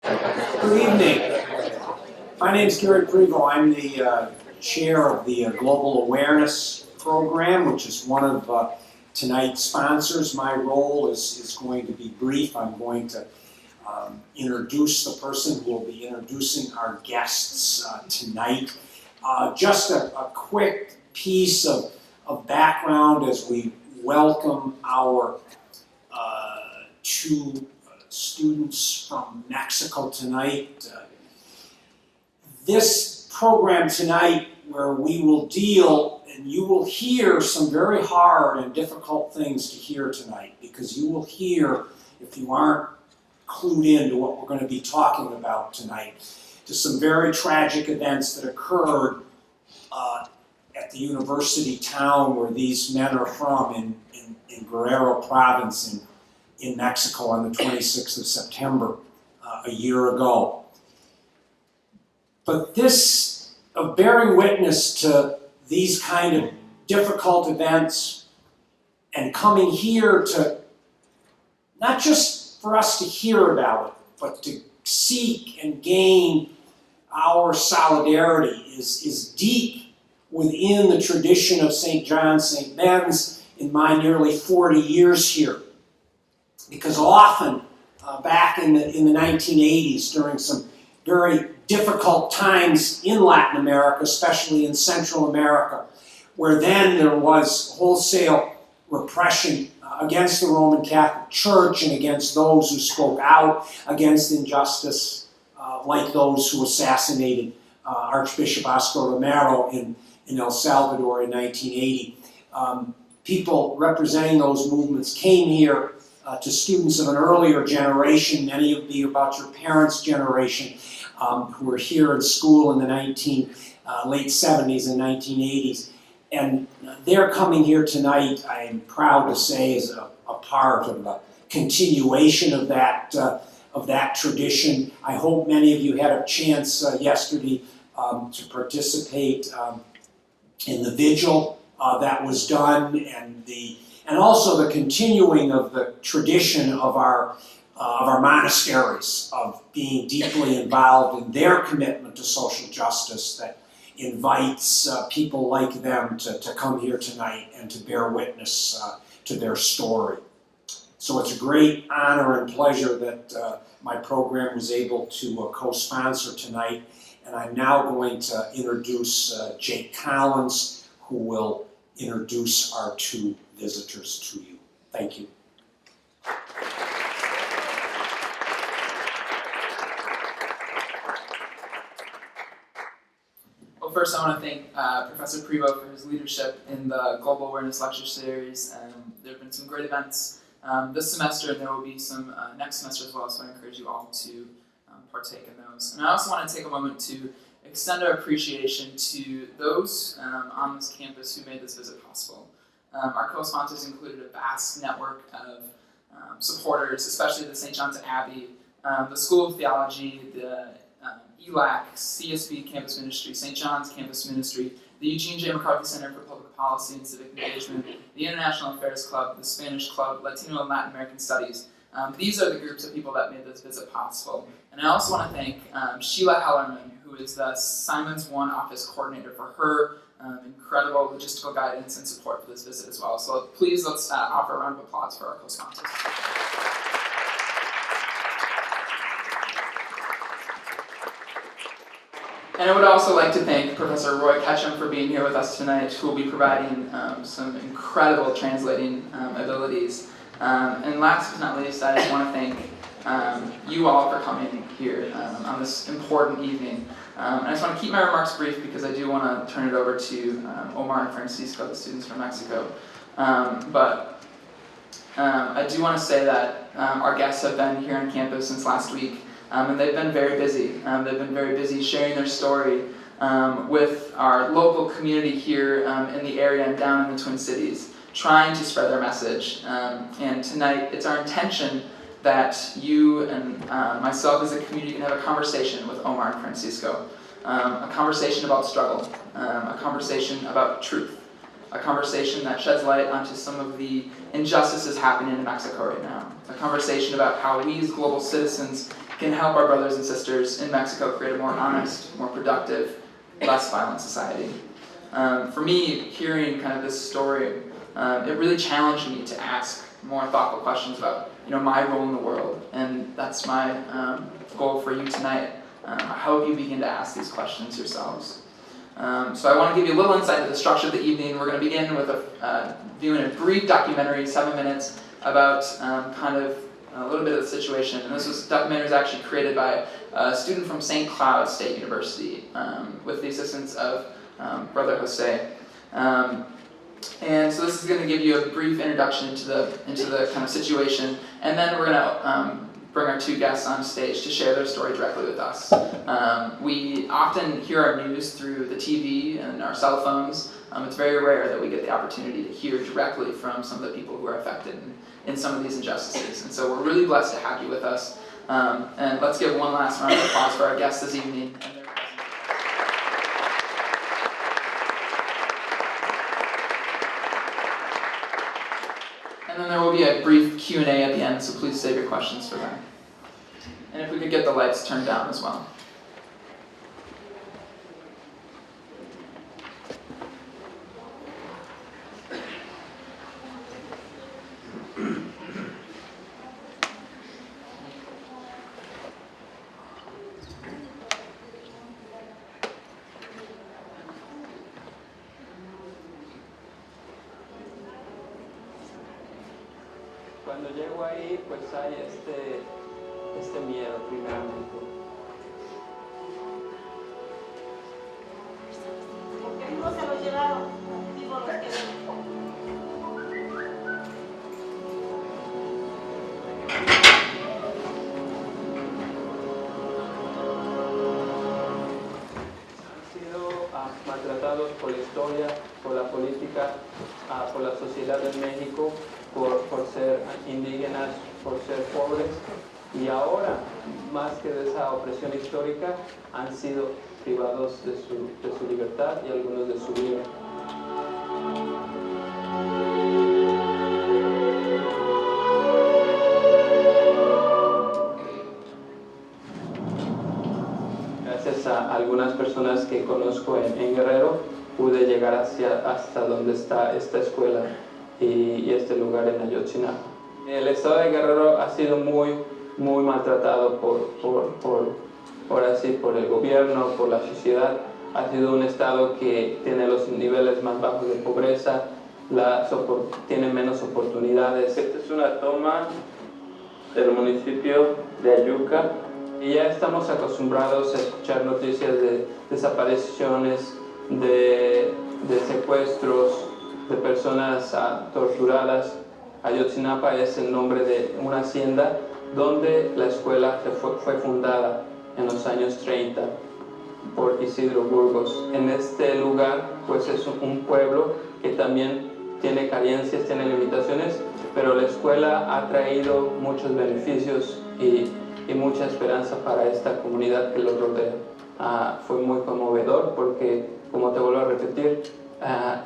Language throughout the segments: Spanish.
Good evening. My name is Gary Prevo. I'm the chair of the Global Awareness Program, which is one of tonight's sponsors. My role is going to be brief. I'm going to introduce the person who will be introducing our guests tonight. Just a quick piece of background as we welcome our two students from Mexico tonight. This program tonight, where we will deal, and you will hear some very hard and difficult things to hear tonight, because you will hear, if you aren't clued into what we're going to be talking about tonight, to some very tragic events that occurred at the university town where these men are from in Guerrero province in Mexico on the 26th of September a year ago. But this, of bearing witness to these kind of difficult events and coming here to, not just for us to hear about it, but to seek and gain our solidarity is deep within the tradition of St. John St. Ben's in my nearly 40 years here. Because often, back in the 1980s, during some very difficult times in Latin America, especially in Central America, where then there was wholesale repression against the Roman Catholic Church and against those who spoke out against injustice, like those who assassinated Archbishop Oscar Romero in El Salvador in 1980. People representing those movements came here to students of an earlier generation, many of you about your parents' generation, who were here in school in the late 70s and 1980s. And they're coming here tonight, I'm proud to say, as a part of the continuation of that tradition. I hope many of you had a chance yesterday to participate in the vigil that was done, and also the continuing of the tradition of our monasteries, of being deeply involved in their commitment to social justice that invites people like them to come here tonight and to bear witness to their story. So it's a great honor and pleasure that my program was able to co-sponsor tonight, and I'm now going to introduce Jake Collins, who will introduce our two visitors to you. Thank you. Well, first I want to thank Professor Prevo for his leadership in the Global Awareness Lecture Series. There have been some great events this semester, and there will be some next semester as well, so I encourage you all to partake in those. And I also want to take a moment to extend our appreciation to those on this campus who made this visit possible. Our co-sponsors included a vast network of supporters, especially the St. John's Abbey, the School of Theology, the ELAC, CSB Campus Ministry, St. John's Campus Ministry, the Eugene J. McCarthy Center for Public Policy and Civic Engagement, the International Affairs Club, the Spanish Club, Latino and Latin American Studies. These are the groups of people that made this visit possible. And I also want to thank Sheila Hellerman, who is the Simons One Office Coordinator, for her incredible logistical guidance and support for this visit as well. So please let's offer a round of applause for our co-sponsors. And I would also like to thank Professor Roy Ketchum for being here with us tonight, who will be providing some incredible translating abilities. And last but not least, I just want to thank you all for coming here on this important evening. And I just want to keep my remarks brief because I do want to turn it over to Omar and Francisco, the students from Mexico. But I do want to say that our guests have been here on campus since last week, and they've been very busy. They've been very busy sharing their story with our local community here in the area and down in the Twin Cities, trying to spread their message. And tonight, it's our intention that you and myself as a community can have a conversation with Omar and Francisco. A conversation about struggle, a conversation about truth, a conversation that sheds light onto some of the injustices happening in Mexico right now, a conversation about how we as global citizens can help our brothers and sisters in Mexico create a more honest, more productive, less violent society. For me, hearing kind of this story, it really challenged me to ask more thoughtful questions about, my role in the world, and that's my goal for you tonight. I hope you begin to ask these questions yourselves. So I want to give you a little insight into the structure of the evening. We're going to begin with viewing a brief documentary, 7 minutes, about kind of a little bit of the situation. And this documentary is actually created by a student from St. Cloud State University with the assistance of Brother Jose. And so this is going to give you a brief introduction into the kind of situation, and then we're going to bring our two guests on stage to share their story directly with us. We often hear our news through the TV and our cell phones. It's very rare that we get the opportunity to hear directly from some of the people who are affected in some of these injustices. And so we're really blessed to have you with us. And let's give one last round of applause for our guests this evening. And then there will be a brief Q&A at the end, so please save your questions for them. And if we could get the lights turned down as well. Cuando llego ahí, pues hay este miedo primeramente. Porque no se lo llevaron, digo los que Han sido maltratados por la historia, por la política, por la sociedad en México, por ser indígenas, por ser pobres, y ahora, más que de esa opresión histórica, han sido privados de su libertad y algunos de su vida. Gracias a algunas personas que conozco en Guerrero, pude llegar hasta donde está esta escuela y este lugar en Ayotzinapa. El estado de Guerrero ha sido muy maltratado por el gobierno, por la sociedad. Ha sido un estado que tiene los niveles más bajos de pobreza, tiene menos oportunidades. Esta es una toma del municipio de Ayuca y ya estamos acostumbrados a escuchar noticias de desapariciones, de secuestros, de personas torturadas. Ayotzinapa es el nombre de una hacienda donde la escuela fue fundada en los años 30 por Isidro Burgos. En este lugar pues es un pueblo que también tiene carencias, tiene limitaciones, pero la escuela ha traído muchos beneficios y mucha esperanza para esta comunidad que lo rodea. Fue muy conmovedor porque, como te vuelvo a repetir,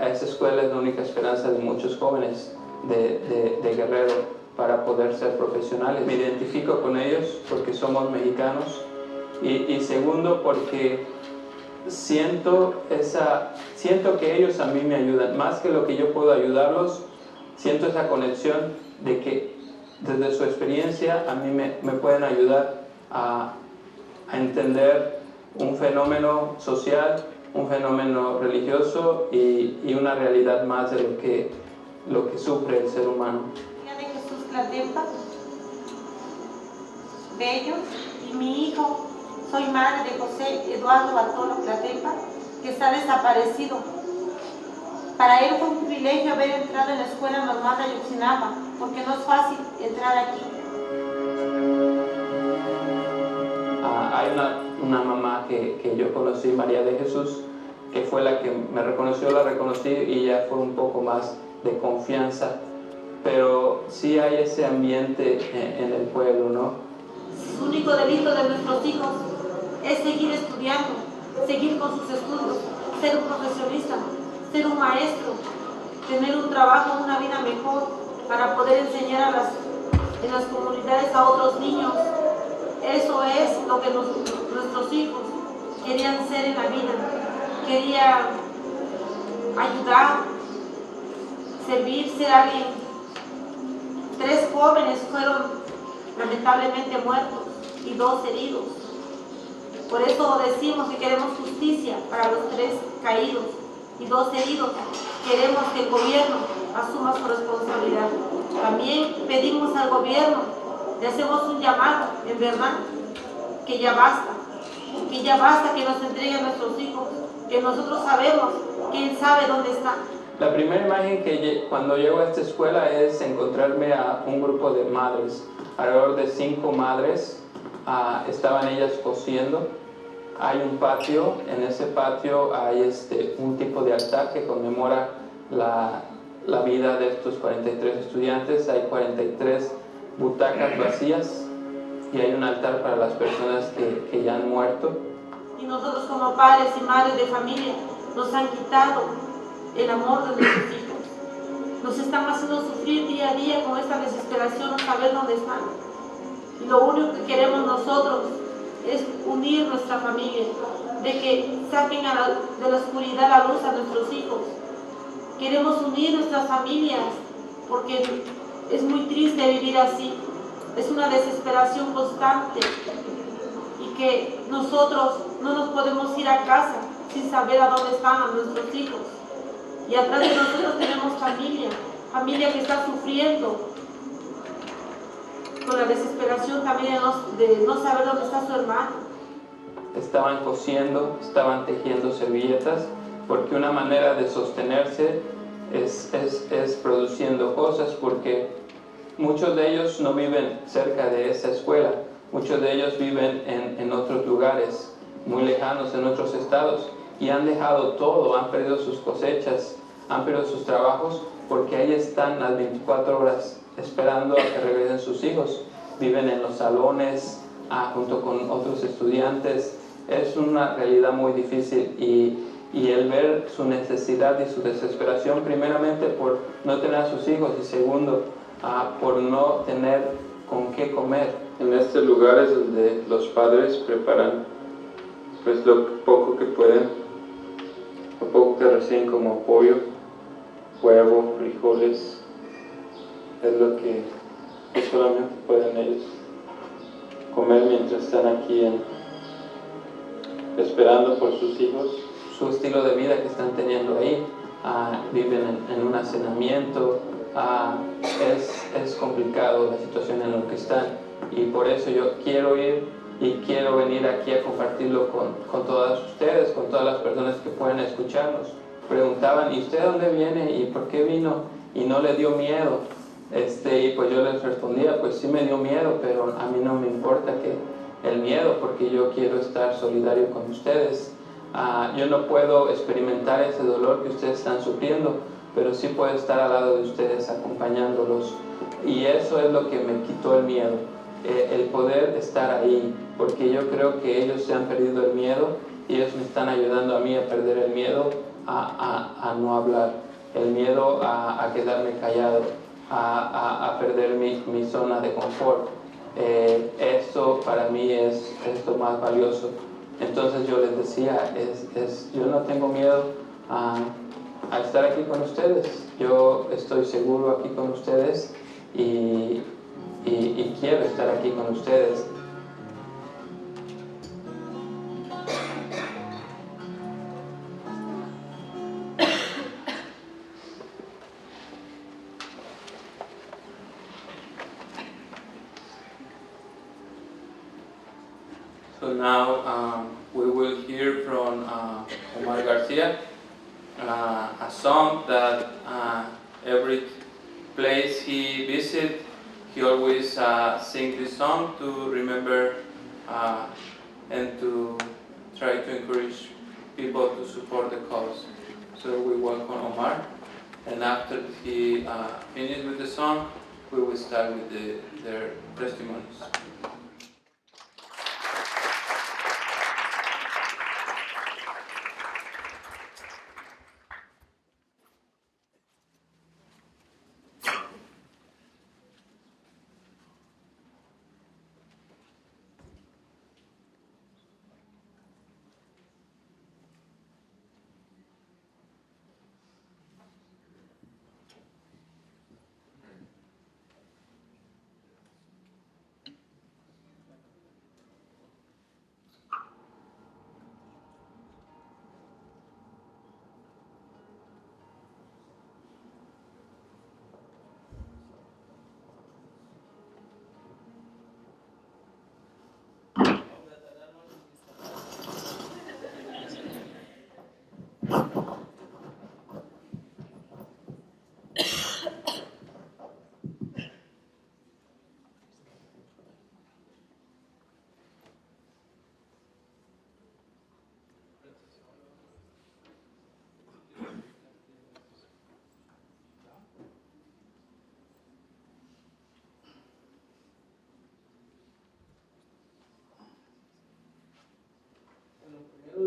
esa escuela es la única esperanza de muchos jóvenes de Guerrero para poder ser profesionales. Me identifico con ellos porque somos mexicanos y segundo porque siento que ellos a mí me ayudan, más que lo que yo puedo ayudarlos. Siento esa conexión de que desde su experiencia a mí me pueden ayudar a entender un fenómeno social, un fenómeno religioso y una realidad más de lo que sufre el ser humano. de Jesús Tlatempa, Bello, y mi hijo, soy madre de José Eduardo Bartolo Tlatempa, que está desaparecido. Para él fue un privilegio haber entrado en la escuela normal de Ayotzinapa, porque no es fácil entrar aquí. Hay una mamá que yo conocí, María de Jesús, que fue la que me reconoció, la reconocí y ya fue un poco más de confianza, pero sí hay ese ambiente en el pueblo, ¿no? El único delito de nuestros hijos es seguir estudiando, seguir con sus estudios, ser un profesionista, ser un maestro, tener un trabajo, una vida mejor para poder enseñar en las comunidades a otros niños Eso es lo que nuestros hijos querían ser en la vida. Querían ayudar, servir, ser alguien. 3 jóvenes fueron lamentablemente muertos y 2 heridos. Por eso decimos que queremos justicia para los 3 caídos y 2 heridos. Queremos que el gobierno asuma su responsabilidad. También pedimos al gobierno, le hacemos un llamado, en verdad, que ya basta que nos entreguen nuestros hijos, que nosotros sabemos que él sabe dónde están. La primera imagen que cuando llego a esta escuela es encontrarme a un grupo de madres, alrededor de 5 madres, estaban ellas cosiendo. Hay un patio, en ese patio hay un tipo de altar que conmemora la vida de estos 43 estudiantes. Hay 43 butacas vacías y hay un altar para las personas que ya han muerto. Y nosotros como padres y madres de familia nos han quitado el amor de nuestros hijos. Nos están haciendo sufrir día a día con esta desesperación, no saber dónde están. Y lo único que queremos nosotros es unir nuestra familia, de que saquen de la oscuridad la luz a nuestros hijos. Queremos unir nuestras familias porque es muy triste vivir así. Es una desesperación constante y que nosotros no nos podemos ir a casa sin saber a dónde están nuestros hijos. Y atrás de nosotros tenemos familia que está sufriendo con la desesperación también de no saber dónde está su hermano. Estaban cosiendo, estaban tejiendo servilletas, porque una manera de sostenerse es produciendo cosas, porque muchos de ellos no viven cerca de esa escuela, muchos de ellos viven en otros lugares, muy lejanos, en otros estados, y han dejado todo, han perdido sus cosechas, han perdido sus trabajos, porque ahí están las 24 horas esperando a que regresen sus hijos. Viven en los salones, junto con otros estudiantes. Es una realidad muy difícil y el ver su necesidad y su desesperación, primeramente por no tener a sus hijos y segundo, por no tener con qué comer. En este lugar es donde los padres preparan pues lo poco que pueden, lo poco que reciben como pollo, huevo, frijoles, es lo que solamente pueden ellos comer mientras están aquí esperando por sus hijos. Su estilo de vida que están teniendo ahí, viven en un hacinamiento, es complicado la situación en la que están y por eso yo quiero ir y quiero venir aquí a compartirlo con todas ustedes, con todas las personas que pueden escucharnos. Preguntaban, ¿y usted dónde viene? ¿Y por qué vino? Y no le dio miedo. Y pues yo les respondía, pues sí me dio miedo, pero a mí no me importa el miedo, porque yo quiero estar solidario con ustedes. Yo no puedo experimentar ese dolor que ustedes están sufriendo, pero sí puedo estar al lado de ustedes acompañándolos. Y eso es lo que me quitó el miedo, el poder estar ahí, porque yo creo que ellos se han perdido el miedo y ellos me están ayudando a mí a perder el miedo a no hablar, el miedo a quedarme callado, a perder mi zona de confort. Esto para mí es lo más valioso. Entonces yo les decía, yo no tengo miedo a estar aquí con ustedes. Yo estoy seguro aquí con ustedes y quiero estar aquí con ustedes. So now we will hear from Omar Garcia, a song that every place he visits, he always sings this song to remember and to try to encourage people to support the cause. So we welcome Omar, and after he finishes with the song, we will start with their testimonies.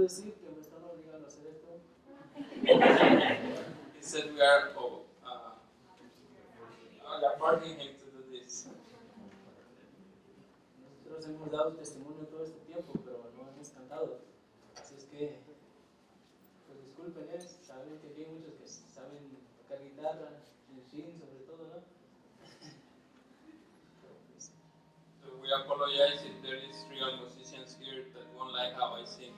decir que me están obligando a hacer esto. He said we are forcing him to do this. Nosotros hemos dado testimonio todo este tiempo, pero no hemos cantado. Así es que, pues disculpen, saben que aquí hay muchos que saben tocar guitarra, shin sobre todo, ¿no? So we apologize if there is real musicians here that won't like how I sing.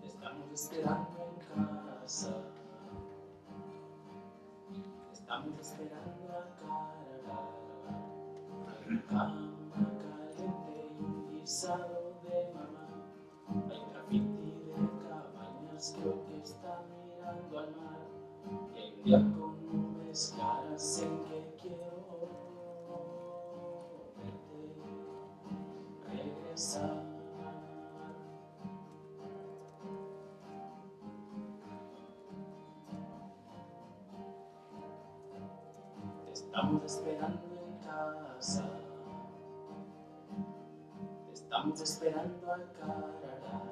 Estamos esperando en casa. Estamos esperando a cargar una cama caliente y un guisado de mamá. Hay un graffiti de cabañas, creo que está mirando al mar. Y hay un día con nubes claras en que quiero verte regresar. Estamos esperando en casa. Estamos esperando a Carará.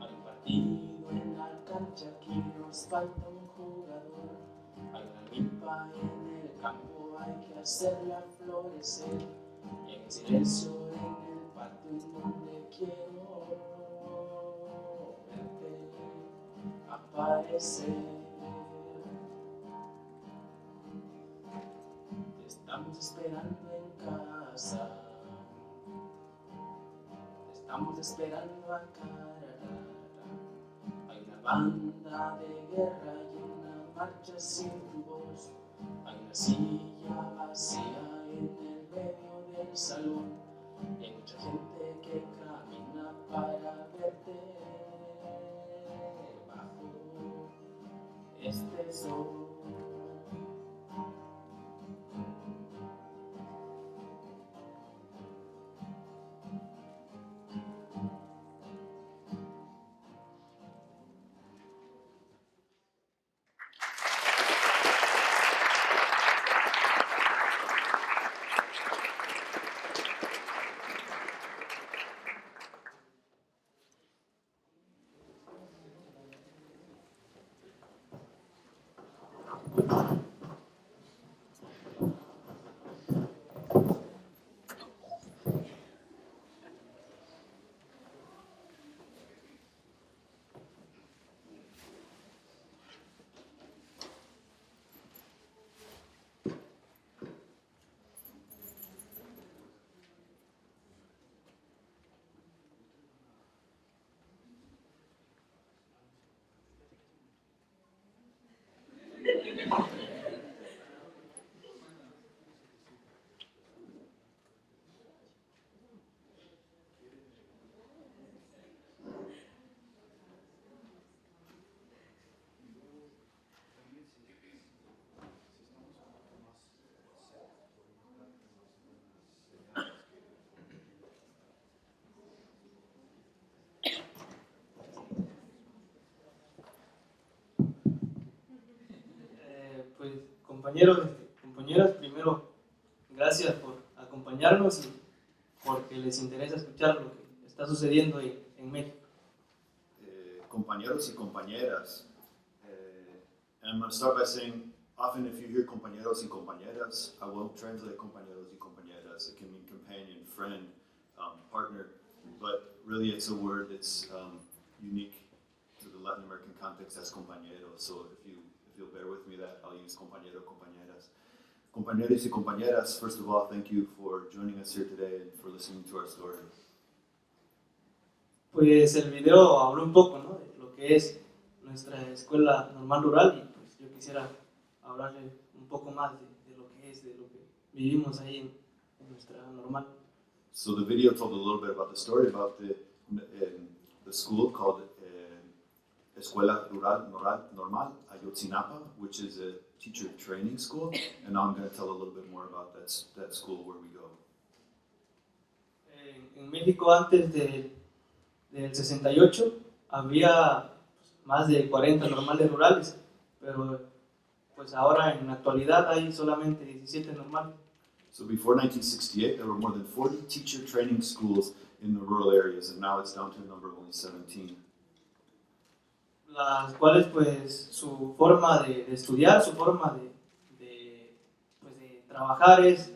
Hay un partido en la cancha, aquí nos falta un jugador. Hay una milpa en el campo, hay que hacerla florecer. Y en silencio en el patio en donde quiero verte aparecer. Estamos esperando en casa. Estamos esperando a Carará. Hay una banda de guerra y una marcha sin tu voz. Hay una silla vacía en el medio del salón. Y hay mucha gente que camina para verte bajo este sol. Pues compañeros, compañeras, primero gracias por acompañarnos y porque les interesa escuchar lo que está sucediendo en México. Compañeros y compañeras. And I'm going to start by saying, often if you hear compañeros y compañeras, I will translate compañeros y compañeras. It can mean companion, friend, partner, but really it's a word that's unique to the Latin American context as compañero. So if you'll bear with me that I'll use compañero, compañeras. Compañeros y compañeras, first of all, thank you for joining us here today and for listening to our story. Pues el video habló un poco, ¿no?, de lo que es nuestra escuela normal rural y pues yo quisiera hablarle un poco más de lo que es, de lo que vivimos ahí en nuestra normal. So the video told a little bit about the story about the school called Escuela Rural Normal Ayotzinapa, which is a teacher training school, and now I'm going to tell a little bit more about that school where we go. En México antes del 68 había más de 40 normales rurales, pero pues ahora en la actualidad hay solamente 17 normales. So before 1968, there were more than 40 teacher training schools in the rural areas, and now it's down to a number of only 17. Las cuales pues su forma de estudiar, su forma de trabajar es,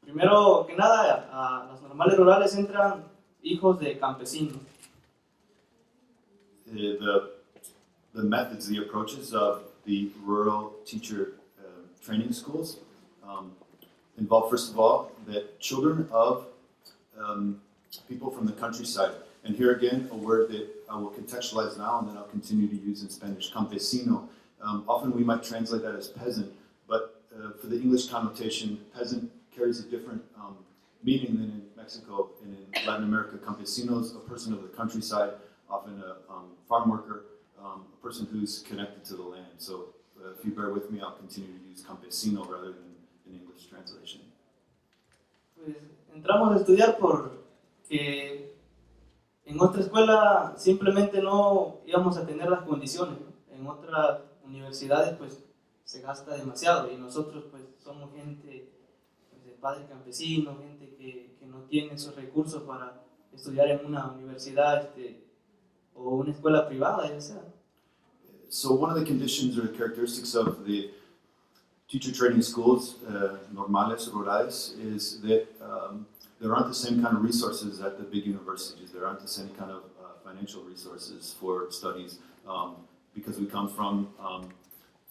primero que nada, a las normales rurales entran hijos de campesinos. The methods, the approaches of the rural teacher training schools involve, first of all, that children of people from the countryside, and here again, a word that I will contextualize now and then I'll continue to use in Spanish, campesino. Often we might translate that as peasant, but for the English connotation, peasant carries a different meaning than in Mexico and in Latin America. Campesino is a person of the countryside, often a farm worker, a person who's connected to the land. So if you bear with me, I'll continue to use campesino rather than an English translation. Pues entramos a estudiar porque en otra escuela simplemente no íbamos a tener las condiciones, ¿no? En otras universidades pues se gasta demasiado y nosotros pues somos gente pues, de padres campesinos, gente que no tiene esos recursos para estudiar en una universidad o una escuela privada, ya sea. So one of the conditions or the characteristics of the teacher training schools, normales, rurales, is that there aren't the same kind of resources at the big universities. There aren't the same kind of financial resources for studies because we come from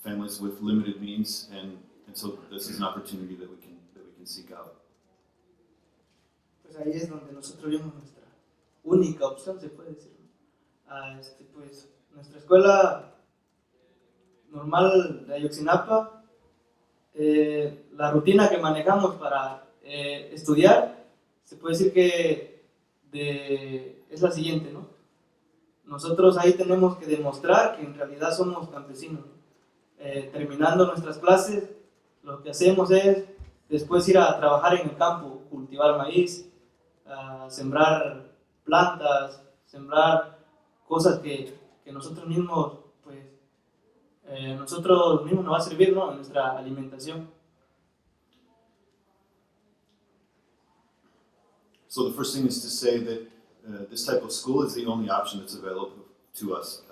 families with limited means, and so this is an opportunity that we can seek out. Pues ahí es donde nosotros vimos nuestra única opción, se puede decir, ¿no? Pues nuestra escuela normal de Ayotzinapa, la rutina que manejamos para estudiar, se puede decir que es la siguiente, ¿no? Nosotros ahí tenemos que demostrar que en realidad somos campesinos, ¿no? Terminando nuestras clases, lo que hacemos es después ir a trabajar en el campo, cultivar maíz, sembrar plantas, sembrar cosas que nosotros mismos, pues, nosotros mismos nos va a servir, ¿no? En nuestra alimentación. So the first thing is to say that this type of school is the only option that's available to us.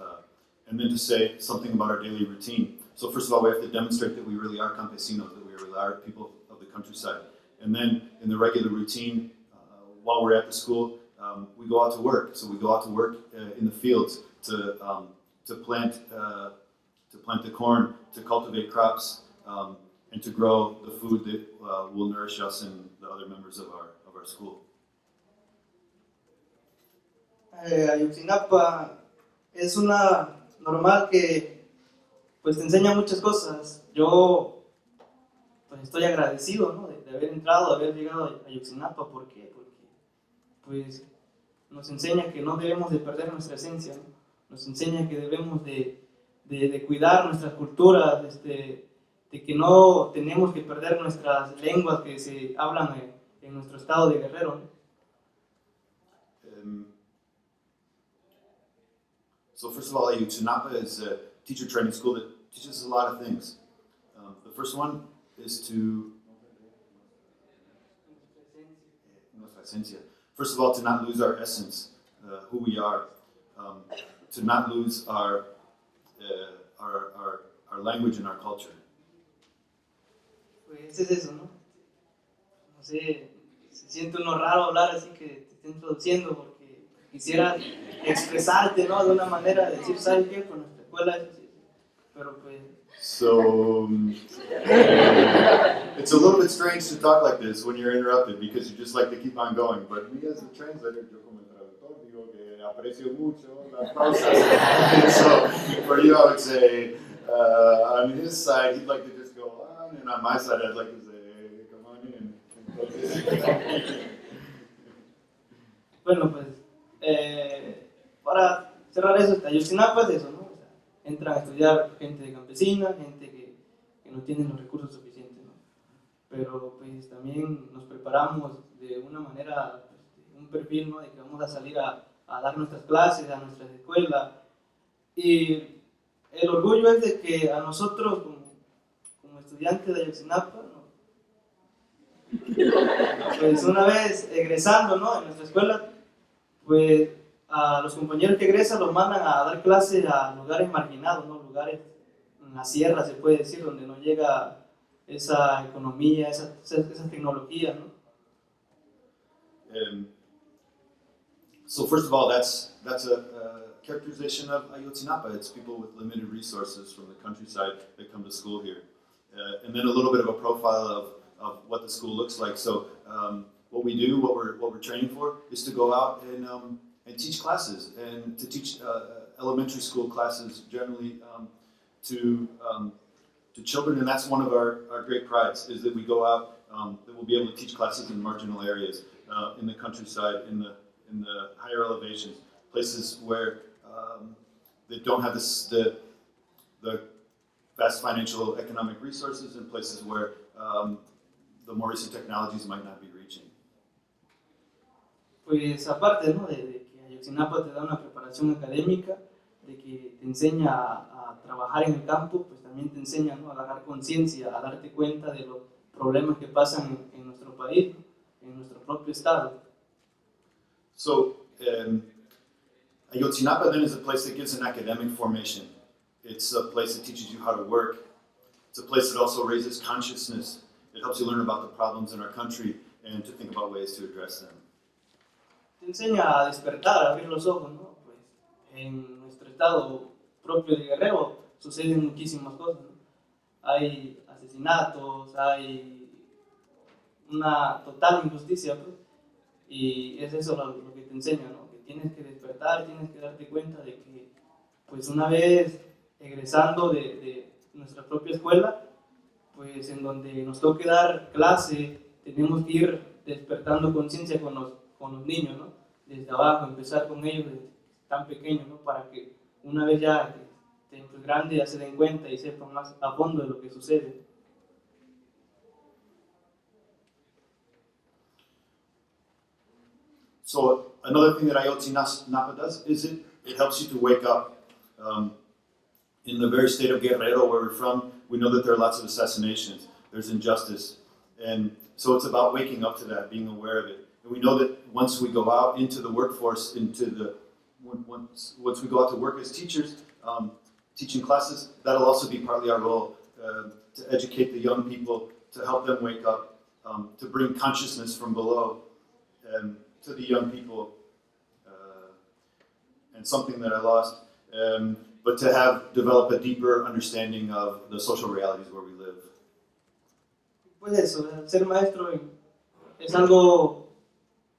And then to say something about our daily routine. So first of all, we have to demonstrate that we really are campesinos, that we really are people of the countryside. And then in the regular routine, while we're at the school, we go out to work. So we go out to work in the fields to plant the corn, to cultivate crops, and to grow the food that will nourish us and the other members of our school. Ayotzinapa es una normal que pues te enseña muchas cosas. Yo pues estoy agradecido, ¿no? de haber entrado, de haber llegado a Ayotzinapa. ¿Por qué? Porque pues nos enseña que no debemos de perder nuestra esencia, ¿no? Nos enseña que debemos de cuidar nuestras culturas, de que no tenemos que perder nuestras lenguas que se hablan en nuestro estado de Guerrero, ¿no? So first of all, Ayotzinapa is a teacher training school that teaches us a lot of things. The first one is to first of all, to not lose our essence, who we are, to not lose our language and our culture. Pues es eso, ¿no? No sé, se siente uno raro hablar así que te esté introduciendo porque quisiera expresarte, ¿no? De una manera, decir, ¿sabes qué? Pues nuestra escuela es así, pero pues... So, it's a little bit strange to talk like this when you're interrupted because you just like to keep on going. But me as a translator, yo como traductor digo que aprecio mucho las pausas. So, for you I would say, On his side, he'd like to just go on, and on my side, I'd like to say, hey, come on in. Bueno, pues para cerrar eso, Ayotzinapa es eso, ¿no? O sea, entran a estudiar gente de campesina, gente que no tiene los recursos suficientes, ¿no? Pero pues también nos preparamos de una manera, un perfil, ¿no? De que vamos a salir a dar nuestras clases, a nuestras escuelas. Y el orgullo es de que a nosotros, como estudiantes de Ayotzinapa, ¿no? Pues una vez egresando, ¿no? En nuestra escuela, pues a los compañeros que egresan los mandan a dar clases a lugares marginados, ¿no? Lugares en la sierra, se puede decir, donde no llega esa economía, esa tecnología, ¿no? So first of all, that's a characterization of Ayotzinapa. It's people with limited resources from the countryside that come to school here. And then a little bit of a profile of what the school looks like. So what we do, what we're training for, is to go out and teach classes, and to teach elementary school classes generally to children. And that's one of our great prides, is that we go out, that we'll be able to teach classes in marginal areas, in the countryside, in the higher elevations, places where they don't have the vast financial economic resources, and places where the more recent technologies might not be reaching. Pues aparte, ¿no? de que Ayotzinapa te da una preparación académica, de que te enseña a trabajar en el campo, pues también te enseña, ¿no? A agarrar conciencia, a darte cuenta de los problemas que pasan en nuestro país, ¿no? En nuestro propio estado. So Ayotzinapa then is a place that gives an academic formation. It's a place that teaches you how to work. It's a place that also raises consciousness. It helps you learn about the problems in our country and to think about ways to address them. Te enseña a despertar, a abrir los ojos, ¿no? Pues en nuestro estado propio de Guerrero suceden muchísimas cosas, ¿no? Hay asesinatos, hay una total injusticia, pues, y es eso lo que te enseña, ¿no? Que tienes que despertar, tienes que darte cuenta de que, pues una vez egresando de nuestra propia escuela, pues en donde nos toque dar clase, tenemos que ir despertando conciencia con los niños, ¿no? Desde abajo, empezar con ellos desde tan pequeños, ¿no? Para que una vez ya estén pues, grandes ya se den cuenta y sepan más a fondo de lo que sucede. So another thing that Ayotzinapa does is it helps you to wake up. In the very state of Guerrero, where we're from, we know that there are lots of assassinations, there's injustice, and so it's about waking up to that, being aware of it. And we know that once we go out into the workforce, once we go out to work as teachers, teaching classes, that'll also be partly our role, to educate the young people, to help them wake up, to bring consciousness from below to the young people, and something that I lost, but to develop a deeper understanding of the social realities where we live. Pues eso, ser maestro es algo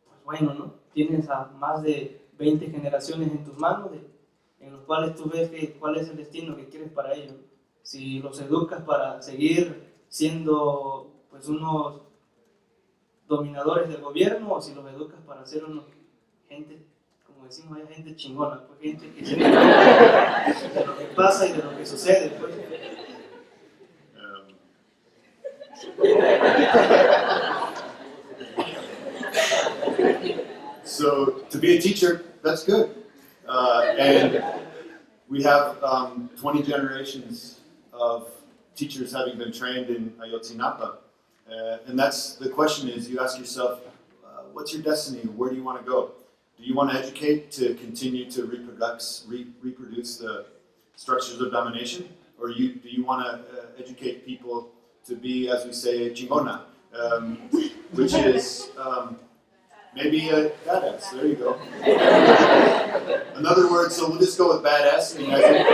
pues bueno, ¿no? Tienes a más de 20 generaciones en tus manos, en los cuales tú ves cuál es el destino que quieres para ellos. Si los educas para seguir siendo pues unos dominadores del gobierno, o si los educas para ser unos gente, como decimos, hay gente chingona, pues gente que se encarga de lo que pasa y de lo que sucede, pues. So to be a teacher, that's good, and we have 20 generations of teachers having been trained in Ayotzinapa, and that's the question is, you ask yourself, what's your destiny? Where do you want to go? Do you want to educate to continue to reproduce the structures of domination? Or do you want to educate people to be, as we say, chingona, which is maybe a badass. There you go. Another word, so we'll just go with badass. And I think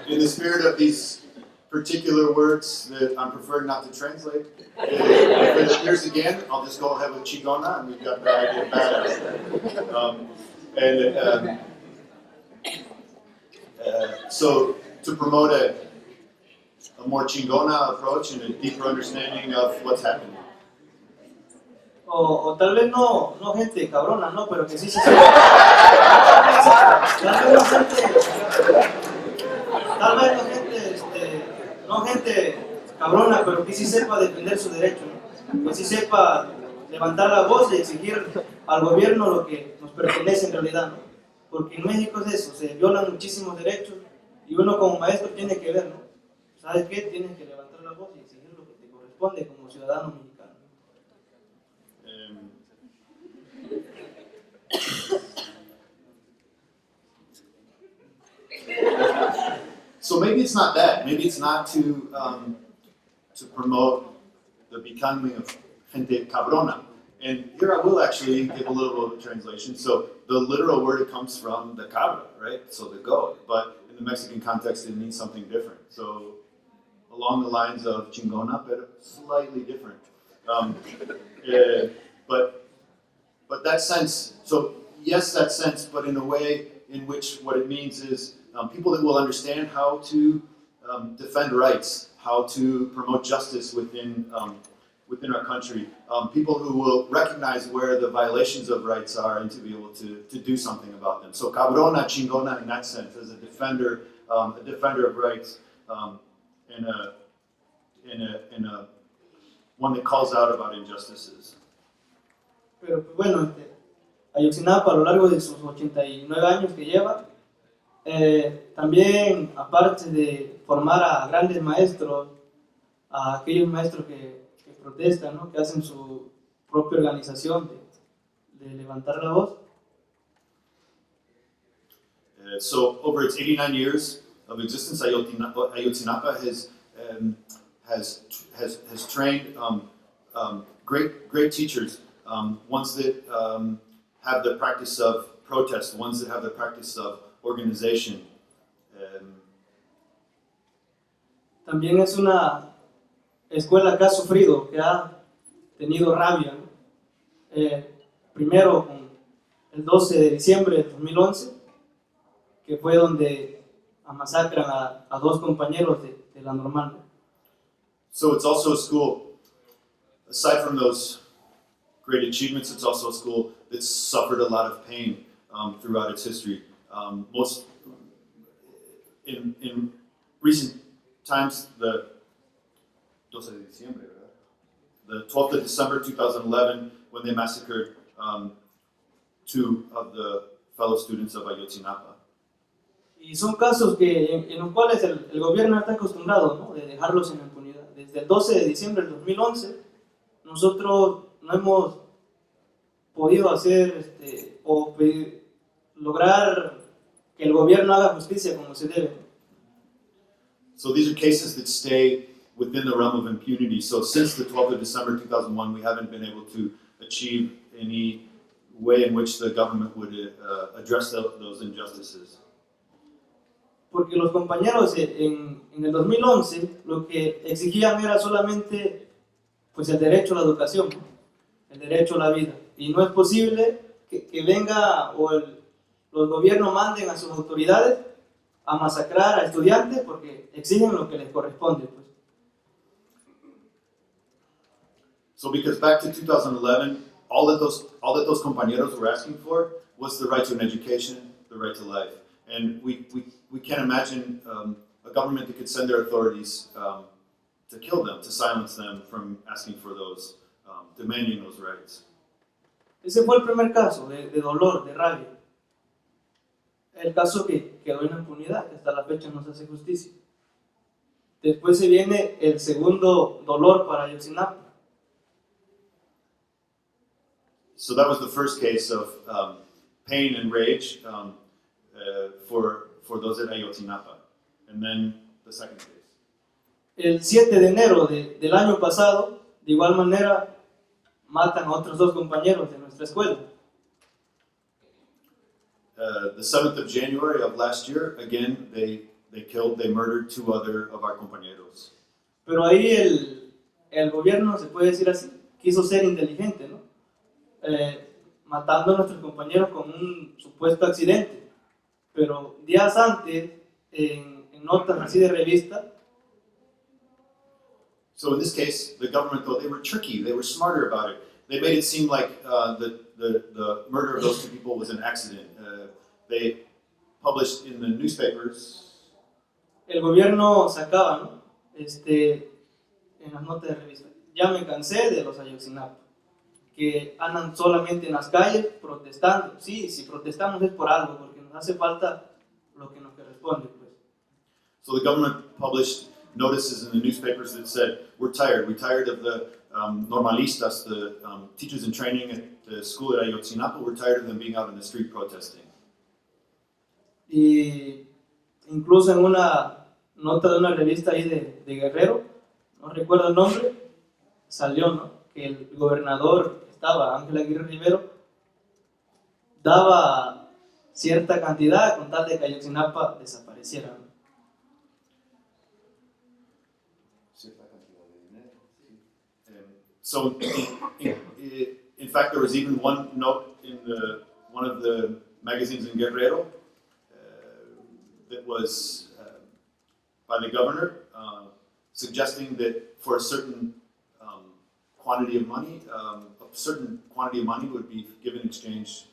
in the spirit of these particular words that I'm preferring not to translate, if it appears again, I'll just go ahead with chingona, and we've got the idea of badass. So to promote a more chingona approach and a deeper understanding of what's happening. O tal vez no gente cabrona, ¿no? Pero que sí se sepa. Tal vez no gente cabrona, pero que sí sepa defender su derecho, ¿no? Que sí sepa levantar la voz y exigir al gobierno lo que nos pertenece en realidad, ¿no? Porque en México es eso, se violan muchísimos derechos y uno como maestro tiene que ver, ¿no? ¿Sabes qué? Tienes que levantar la voz y exigir lo que te corresponde como ciudadano mexicano. So maybe it's not that. Maybe it's not to promote the becoming of gente cabrona. And here I will actually give a little bit of a translation. So the literal word comes from the cabra, right? So the goat. But in the Mexican context, it means something different. So along the lines of chingona, but slightly different. But that sense, so yes, that sense, but in a way in which what it means is people that will understand how to defend rights, how to promote justice within our country, people who will recognize where the violations of rights are and to be able to do something about them. So cabrona, chingona in that sense, as a defender of rights, and one that calls out about injustices. Pero pues bueno, Ayotzinapa a lo largo de sus 89 años que lleva, también aparte de formar a grandes maestros, a aquellos maestros que protestan, ¿no? Que hacen su propia organización de levantar la voz. So over its 89 years of existence, Ayotzinapa has trained great teachers, ones that have the practice of protest, ones that have the practice of organization. También es una escuela que ha sufrido, que ha tenido rabia, ¿no? Primero con el 12 de diciembre de 2011, que fue donde masacran a dos compañeros de la normal, ¿no? So it's also a school, aside from those great achievements, it's also a school that's suffered a lot of pain throughout its history. Most in recent times, the 12 de diciembre, ¿verdad? The 12th of December 2011, when they massacred two of the fellow students of Ayotzinapa. Y son casos en los cuales el gobierno está acostumbrado, ¿no? De dejarlos en la impunidad. Desde el 12 de diciembre del 2011, nosotros no hemos podido hacer lograr que el gobierno haga justicia como se debe. So these are cases that stay within the realm of impunity. So since the 12th of December 2001, we haven't been able to achieve any way in which the government would address those injustices. Porque los compañeros en el 2011 lo que exigían era solamente pues el derecho a la educación, ¿no? El derecho a la vida. Y no es posible que venga los gobiernos manden a sus autoridades a masacrar a estudiantes porque exigen lo que les corresponde, pues. So because back to 2011, all that those compañeros were asking for was the right to an education, the right to life. And we can't imagine a government that could send their authorities to kill them, to silence them from asking for those, demanding those rights. Ese fue el primer caso de dolor, de rabia. El caso que quedó en la impunidad, que hasta la fecha no se hace justicia. Después se viene el segundo dolor para Ayotzinapa. So that was the first case of pain and rage for those at Ayotzinapa. And then the second case. El 7 de enero del año pasado, de igual manera, matan a otros dos compañeros de nuestra escuela. The 7th of January of last year, again, they murdered two other of our compañeros. Pero ahí el gobierno, se puede decir así, quiso ser inteligente, ¿no? Matando a nuestros compañeros con un supuesto accidente. Pero días antes, en en notas así de revista. So in this case, the government, though, they were tricky. They were smarter about it. They made it seem like the murder of those two people was an accident. They published in the newspapers. El gobierno sacaba, ¿no? En las notas de revista: ya me cansé de los Ayotzinapa, que andan solamente en las calles protestando. Sí, si protestamos es por algo, porque nos hace falta lo que nos corresponde, pues. So the government published notices in the newspapers that said, we're tired of the normalistas, the teachers in training at the school at Ayotzinapa, we're tired of them being out in the street protesting. Y incluso en una nota de una revista ahí de Guerrero, no recuerdo el nombre, salió, ¿no?, que el gobernador Ángel Aguirre Rivero, daba cierta cantidad con tal de que Ayotzinapa desapareciera, ¿no? So, in fact, there was even one note in one of the magazines in Guerrero that was by the governor suggesting that for a certain quantity of money, a certain quantity of money would be given in exchange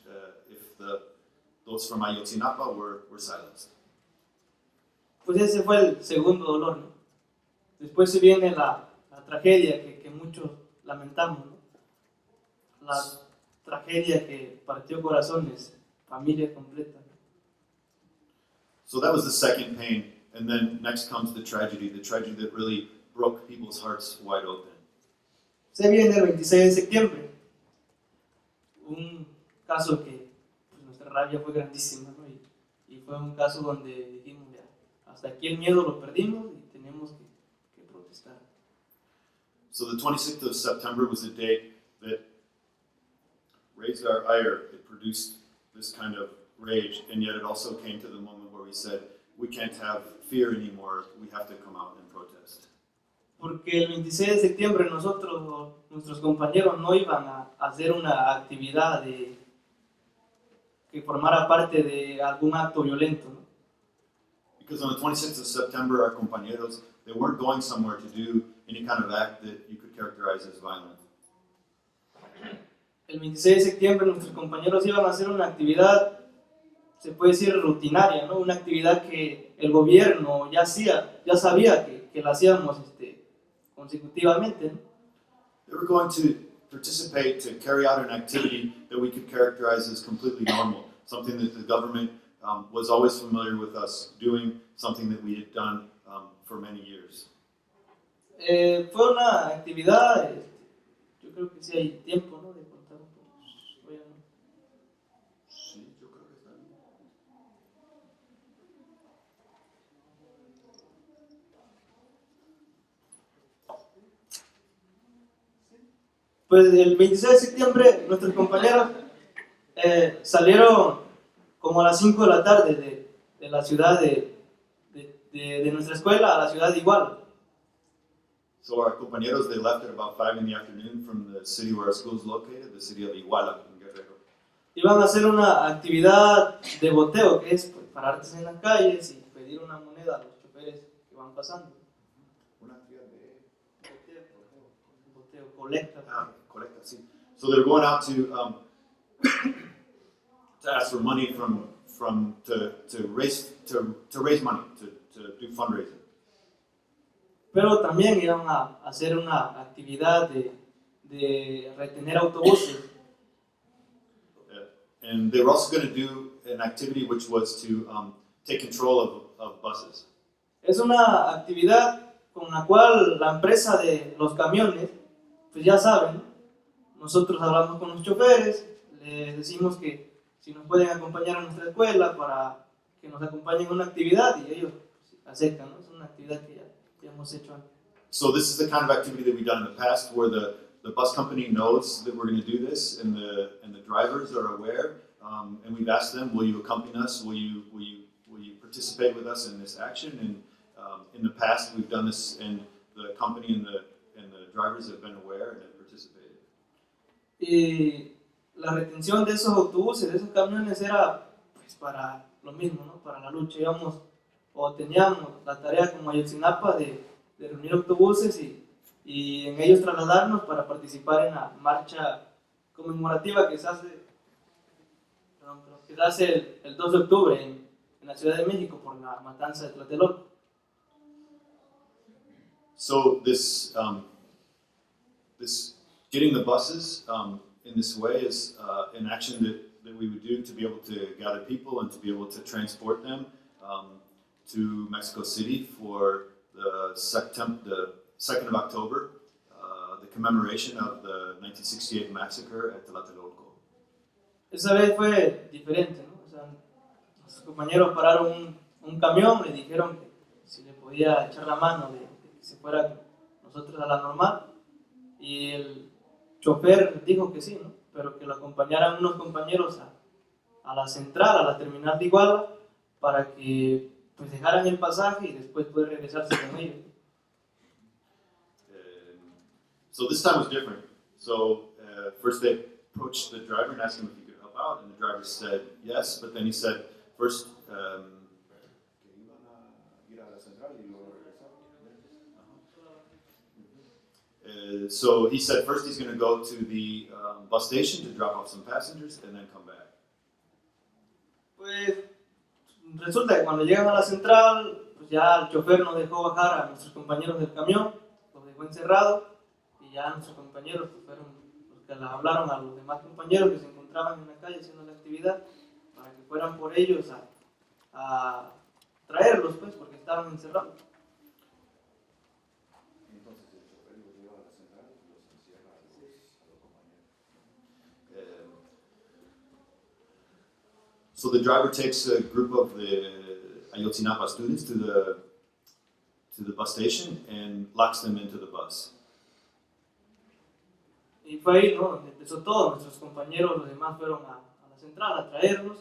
if those from Ayotzinapa were silenced. Pues ese fue el segundo dolor, ¿no? Después se viene la tragedia que muchos lamentamos, ¿no? La tragedia que partió corazones, familias completas. So that was the second pain, and then next comes the tragedy that really broke people's hearts wide open. Se viene el 26 de septiembre, un caso que pues, nuestra rabia fue grandísima, ¿no? Y fue un caso donde dijimos, ya, hasta aquí el miedo lo perdimos y tenemos que protestar. So the 26th of September was a date that raised our ire. It produced this kind of rage, and yet it also came to the moment where we said, we can't have fear anymore, we have to come out and protest. Porque el 26 de septiembre nosotros o nuestros compañeros no iban a hacer una actividad que formara parte de algún acto violento, ¿no? Because on the 26th of September, our compañeros, they weren't going somewhere to do any kind of act that you could characterize as violent. El 26 de septiembre nuestros compañeros iban a hacer una actividad, se puede decir rutinaria, ¿no? Una actividad que el gobierno ya sabía que la hacíamos consecutivamente, ¿no? They were going to participate, to carry out an activity that we could characterize as completely normal, something that the government was always familiar with us doing, something that we had done for many years. Fue una actividad, yo creo que sí hay tiempo, ¿no?, de contar un poco. Sí, yo creo que está bien. Pues el 26 de septiembre nuestros compañeros salieron como a las 5 de la tarde de la ciudad de nuestra escuela a la ciudad de Iguala. So our compañeros, they left at about 5 in the afternoon from the city where our school is located, the city of Iguala, in Guerrero. Iban a hacer una actividad de boteo, que es pues, pararse en las calles y pedir una moneda a los choferes que van pasando. Una actividad de Boteo, colecta. colecta, sí. So they're going out to ask for money to raise money, to do fundraising. Pero también iban a hacer una actividad de retener autobuses. And they were also going to do an activity which was to take control of buses. Es una actividad con la cual la empresa de los camiones, pues ya saben, ¿no? Nosotros hablamos con los choferes, les decimos que si nos pueden acompañar a nuestra escuela para que nos acompañen en una actividad y ellos pues, aceptan, ¿no? Es una actividad que ya hemos hecho antes. So this is the kind of activity that we've done in the past, where the bus company knows that we're going to do this, and the drivers are aware, and we've asked them, will you accompany us? Will you participate with us in this action? And in the past, we've done this, and the company and the drivers have been aware and have participated. Y la retención de esos autobuses, de esos camiones era pues para lo mismo, ¿no? Para la lucha. Íbamos o teníamos la tarea como Ayotzinapa de reunir autobuses y en ellos trasladarnos para participar en la marcha conmemorativa que se hace, el 2 de octubre en la Ciudad de México por la matanza de Tlatelolco. So this getting the buses in this way is an action that we would do to be able to gather people and to be able to transport them to Mexico City for the 2nd of October, the commemoration of the 1968 massacre at Tlatelolco. Esa vez fue diferente, ¿no? O sea, nuestros compañeros pararon un camión, le dijeron que si le podía echar la mano de que se fuera con nosotros a la normal, y el chofer dijo que sí, ¿no? Pero que lo acompañaran unos compañeros a la central, a la terminal de Iguala, para que pues dejaran el pasaje y después poder regresarse con ellos. So this time was different. So first they approached the driver and asked him if he could help out, and the driver said yes, but then he said first so he said first he's going to go to the bus station to drop off some passengers and then come back. Pues resulta que cuando llegan a la central, pues ya el chofer nos dejó bajar a nuestros compañeros del camión, los dejó encerrados y ya nuestros compañeros pues, fueron los que les hablaron a los demás compañeros que se encontraban en la calle haciendo la actividad para que fueran por ellos a traerlos, pues, porque estaban encerrados. So the driver takes a group of the Ayotzinapa students to the bus station and locks them into the bus. Y fue ahí, ¿no?, donde empezó todo. Nuestros compañeros, los demás, fueron a la central a traerlos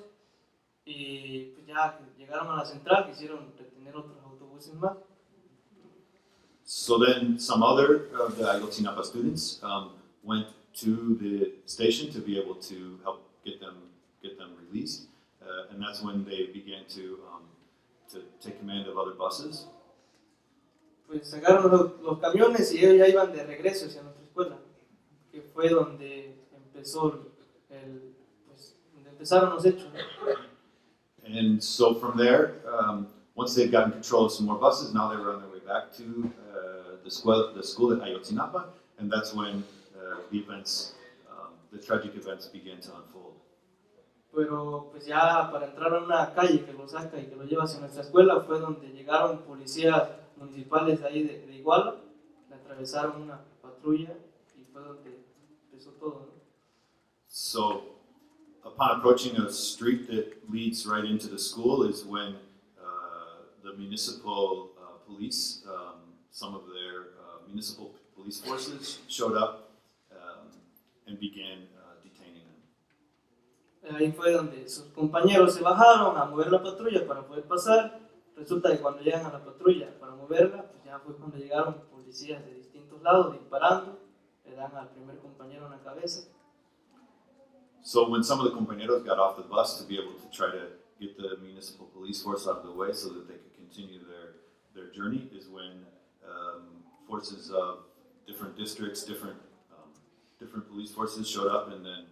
y pues ya que llegaron a la central quisieron retener otros autobuses más. So then some other of the Ayotzinapa students went to the station to be able to help get them released, and that's when they began to take command of other buses. Pues sacaron los camiones y ellos ya iban de regreso hacia nuestra escuela, que fue donde empezó pues, donde empezaron los hechos, ¿no? And so from there, once they'd gotten control of some more buses, now they were on their way back to the school at Ayotzinapa, and that's when the tragic events began to unfold. Pero pues ya para entrar a una calle que lo saca y que lo lleva hacia nuestra escuela fue donde llegaron policías municipales ahí de Iguala, le atravesaron una patrulla y fue donde empezó todo, ¿no? So upon approaching a street that leads right into the school is when the municipal police, some of their municipal police forces showed up and began detaining them. Ahí fue donde sus compañeros se bajaron a mover la patrulla para poder pasar. Resulta que cuando llegan a la patrulla para moverla, pues ya fue cuando llegaron policías de distintos lados disparando, le dan al primer compañero en la cabeza. So when some of the compañeros got off the bus to be able to try to get the municipal police force out of the way so that they could continue their journey is when forces of different districts, different police forces showed up, and then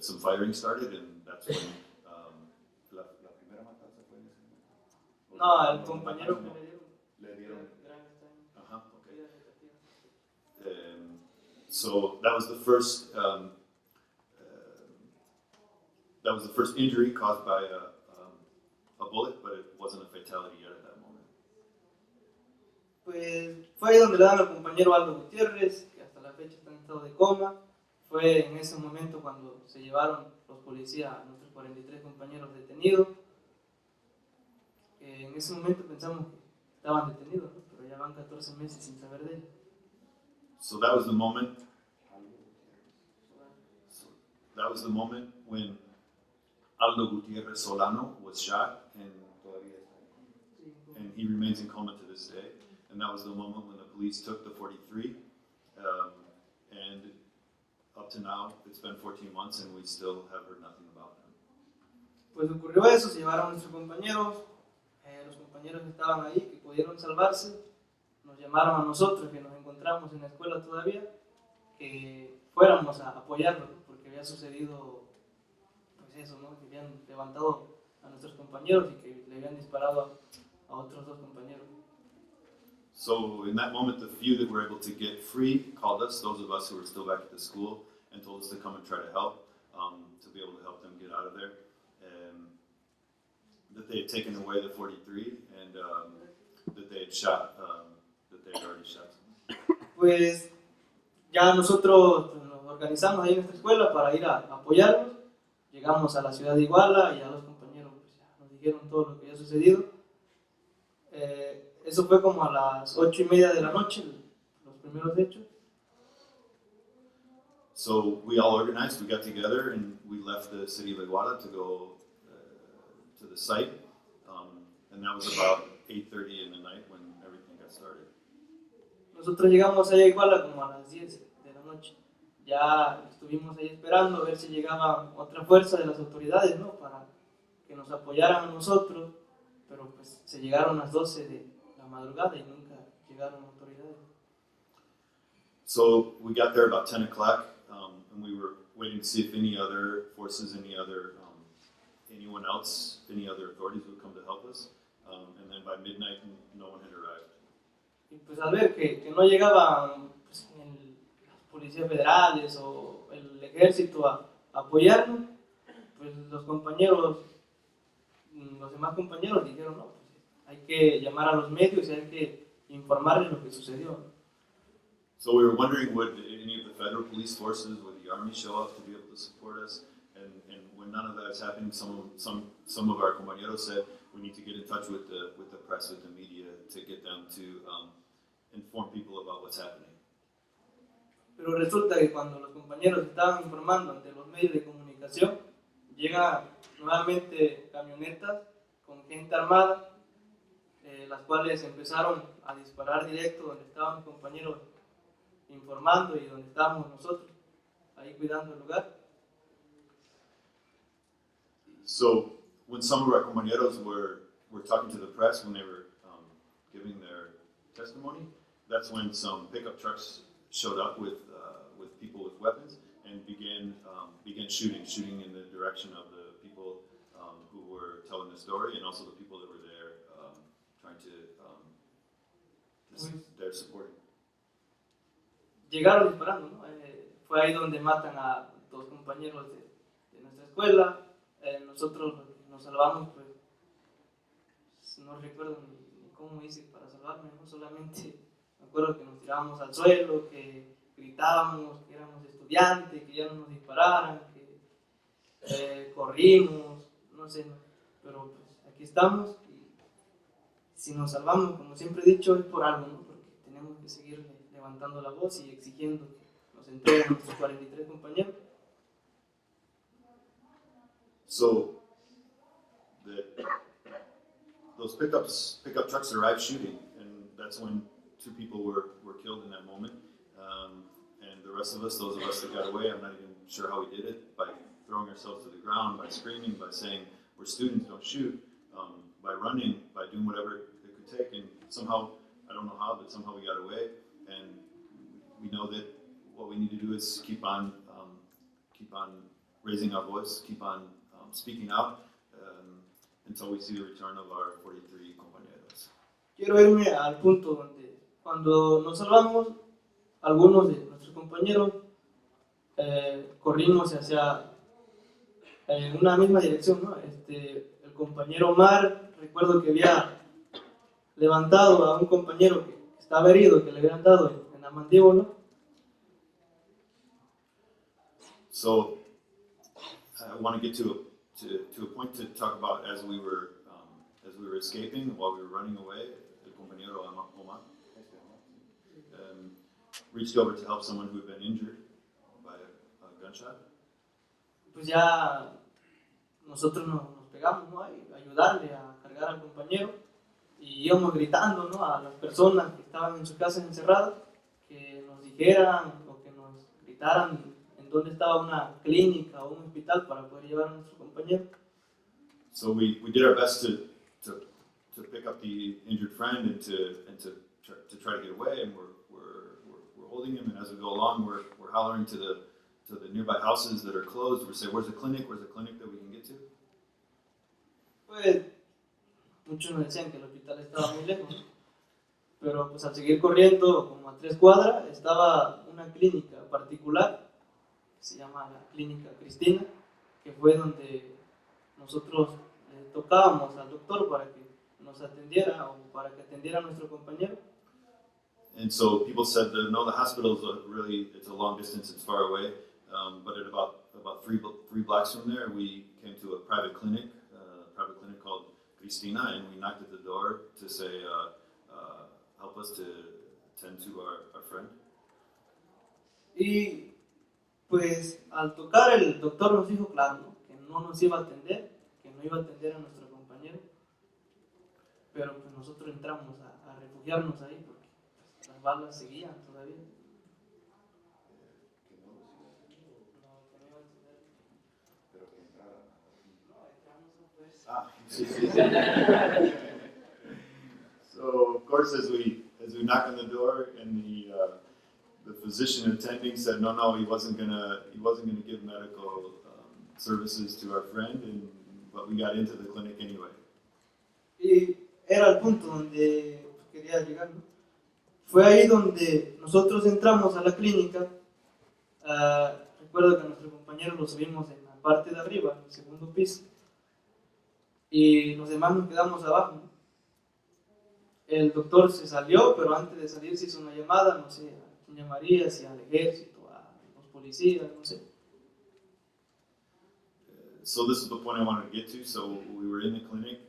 some firing started, and that's when la primera matanza fue en ese momento. No, el compañero que le dieron. gran extraño. Ajá, okay. So that was the first injury caused by a bullet, but it wasn't a fatality yet at that moment. Pues fue ahí donde le dan al compañero Aldo Gutiérrez, que hasta la fecha está en estado de coma. Fue en ese momento cuando se llevaron los policías a nuestros 43 compañeros detenidos. En ese momento pensamos que estaban detenidos, ¿no? Pero ya van 14 meses sin saber de ellos. So that was the moment. That was the moment when Aldo Gutierrez Solano was shot, and he remains in coma to this day. And that was the moment when the police took the 43, and up to now, it's been 14 months, and we still have heard nothing about them. Pues ocurrió eso, se llevaron a nuestros compañeros, los compañeros que estaban ahí, que pudieron salvarse, nos llamaron a nosotros, que nos encontramos en la escuela todavía, que fuéramos a apoyarlos, ¿no? Porque había sucedido, pues eso, ¿no? Que habían levantado a nuestros compañeros y que le habían disparado a otros dos compañeros. So in that moment, the few that were able to get free called us, those of us who were still back at the school, and told us to come and try to help, to be able to help them get out of there. That they had taken away the 43 and that they had shot, that they had already shot someone. Pues ya nosotros pues, nos organizamos ahí en nuestra escuela para ir a apoyarlos. Llegamos a la ciudad de Iguala y ya los compañeros pues, ya nos dijeron todo lo que había sucedido. Eso fue como a las 8:30 de la noche, los primeros hechos. So we all organized, we got together, and we left the city of Iguala to go to the site. And that was about 8:30 in the night when everything got started. Nosotros llegamos allá a Iguala como a las 10 de la noche. Ya estuvimos ahí esperando a ver si llegaba otra fuerza de las autoridades, ¿no? Para que nos apoyaran a nosotros, pero pues se llegaron las 12 de la madrugada y nunca llegaron autoridades. So we got there about 10 o'clock, and we were waiting to see if any other forces, anyone else, any other authorities would come to help us. And then by midnight, no one had arrived. Y pues al ver que no llegaban pues, las policías federales o el ejército a apoyarnos, pues los demás compañeros dijeron, no, pues hay que llamar a los medios y hay que informarles lo que sucedió. So we were wondering, would any of the federal police forces, would the army show up to be able to support us? And when none of that is happening, some of our compañeros said we need to get in touch with the press, with the media, to get them to inform people about what's happening. Pero resulta que cuando los compañeros estaban informando ante los medios de comunicación, llegan nuevamente camionetas con gente armada, las cuales empezaron a disparar directo donde estaban los compañeros informando y donde estábamos nosotros, ahí cuidando el lugar. So when some of our compañeros were talking to the press, when they were giving their testimony, that's when some pickup trucks showed up with people with weapons and began shooting in the direction of the people who were telling the story, and also the people that were there trying to they're supporting. Llegaron disparando, ¿no? Fue ahí donde matan a dos compañeros de nuestra escuela. Nosotros nos salvamos, pues no recuerdo ni cómo hice para salvarme, ¿no? Solamente me acuerdo que nos tirábamos al suelo, que gritábamos, que éramos estudiantes, que ya no nos dispararan, que corrimos, no sé, ¿no? Pero pues aquí estamos y si nos salvamos, como siempre he dicho, es por algo, ¿no? Porque tenemos que seguir levantando la voz y exigiendo que nos entreguen nuestros 43 compañeros. So those pickup trucks arrived shooting, and that's when two people were killed in that moment. And the rest of us, those of us that got away, I'm not even sure how we did it, by throwing ourselves to the ground, by screaming, by saying, we're students, don't shoot, by running, by doing whatever it could take. And somehow, I don't know how, but somehow we got away. And we know that what we need to do is keep on raising our voice, keep on speaking out until we see the return of our 43 compañeros. Quiero irme al punto donde cuando nos salvamos, algunos de nuestros compañeros corrimos hacia una misma dirección, ¿no? El compañero Omar, recuerdo que había levantado a un compañero que estaba herido, que le habían dado en la mandíbula. So I want to get to a point to talk about as we were escaping, while we were running away. El compañero Omar reached over to help someone who had been injured by a gunshot. Pues ya nosotros nos pegamos, ¿no? A ayudarle a cargar al compañero y íbamos gritando, ¿no? A las personas que estaban en sus casas encerradas que nos dijeran o que nos gritaran en dónde estaba una clínica o un hospital para poder llevar a nuestro compañero. So we did our best to to pick up the injured friend and to try to get away, and we're holding him, and as we go along, we're hollering to the nearby houses that are closed. We're saying, "Where's the clinic? Where's the clinic that we can get to?" Pues muchos nos decían que el hospital estaba muy lejos, ¿no? Pero pues al seguir corriendo como a 3 cuadras estaba una clínica particular, que se llama la Clínica Cristina, que fue donde nosotros tocábamos al doctor para que nos atendiera o para que atendiera a nuestro compañero. And so people said that no, the hospital is really, it's a long distance, it's far away. But at about three blocks from there, we came to a private clinic called Cristina, and we knocked at the door to say, help us to tend to our friend. Y pues al tocar el doctor nos dijo claro, ¿no? Que no nos iba a atender, que no iba a atender a nuestro compañero, pero pues nosotros entramos a refugiarnos ahí porque pues, las balas seguían todavía. So of course, as we knock on the door, and the physician attending said no, he wasn't gonna give medical services to our friend, but we got into the clinic anyway. Y era el punto donde quería llegar, ¿no? Fue ahí donde nosotros entramos a la clínica. Recuerdo que a nuestro compañero lo subimos en la parte de arriba, en el segundo piso, y los demás nos quedamos abajo, ¿no? El doctor se salió, pero antes de salir se hizo una llamada, no sé a quién llamaría, si al ejército, a los policías, no sé. So this is the point I wanted to get to. So we were in the clinic.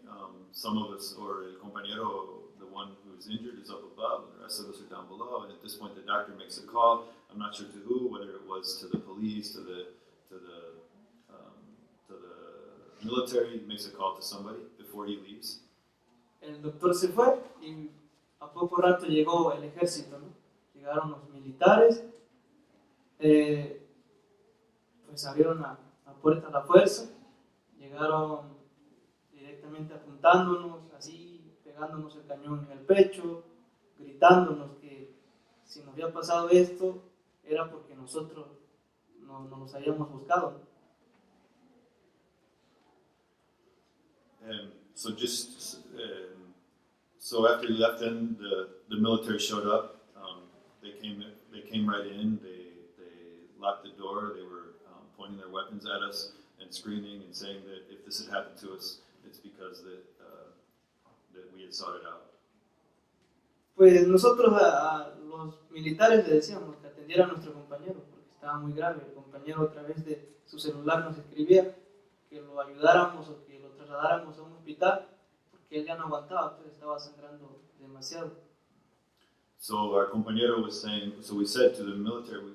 Some of us, or el compañero, the one who's injured, is up above, and the rest of us are down below. And at this point, the doctor makes a call. I'm not sure to who, whether it was to the police, to the military. He makes a call to somebody before he leaves. El doctor se fue y a poco rato llegó el ejército, ¿no? Llegaron los militares, pues abrieron la puerta a la fuerza, llegaron directamente apuntándonos, así, pegándonos el cañón en el pecho, gritándonos que si nos había pasado esto era porque nosotros no nos habíamos buscado, ¿no? So after he left, then the military showed up. They came right in. They locked the door. They were pointing their weapons at us and screaming and saying that if this had happened to us, it's because that we had sought it out. Pues nosotros a los militares le decíamos que atendiera a nuestro compañero porque estaba muy grave. El compañero a través de su celular nos escribía que lo ayudáramos o que lo trasladáramos a un hospital porque él ya no aguantaba, pues estaba sangrando demasiado. So our compañero was saying, so we said to the military,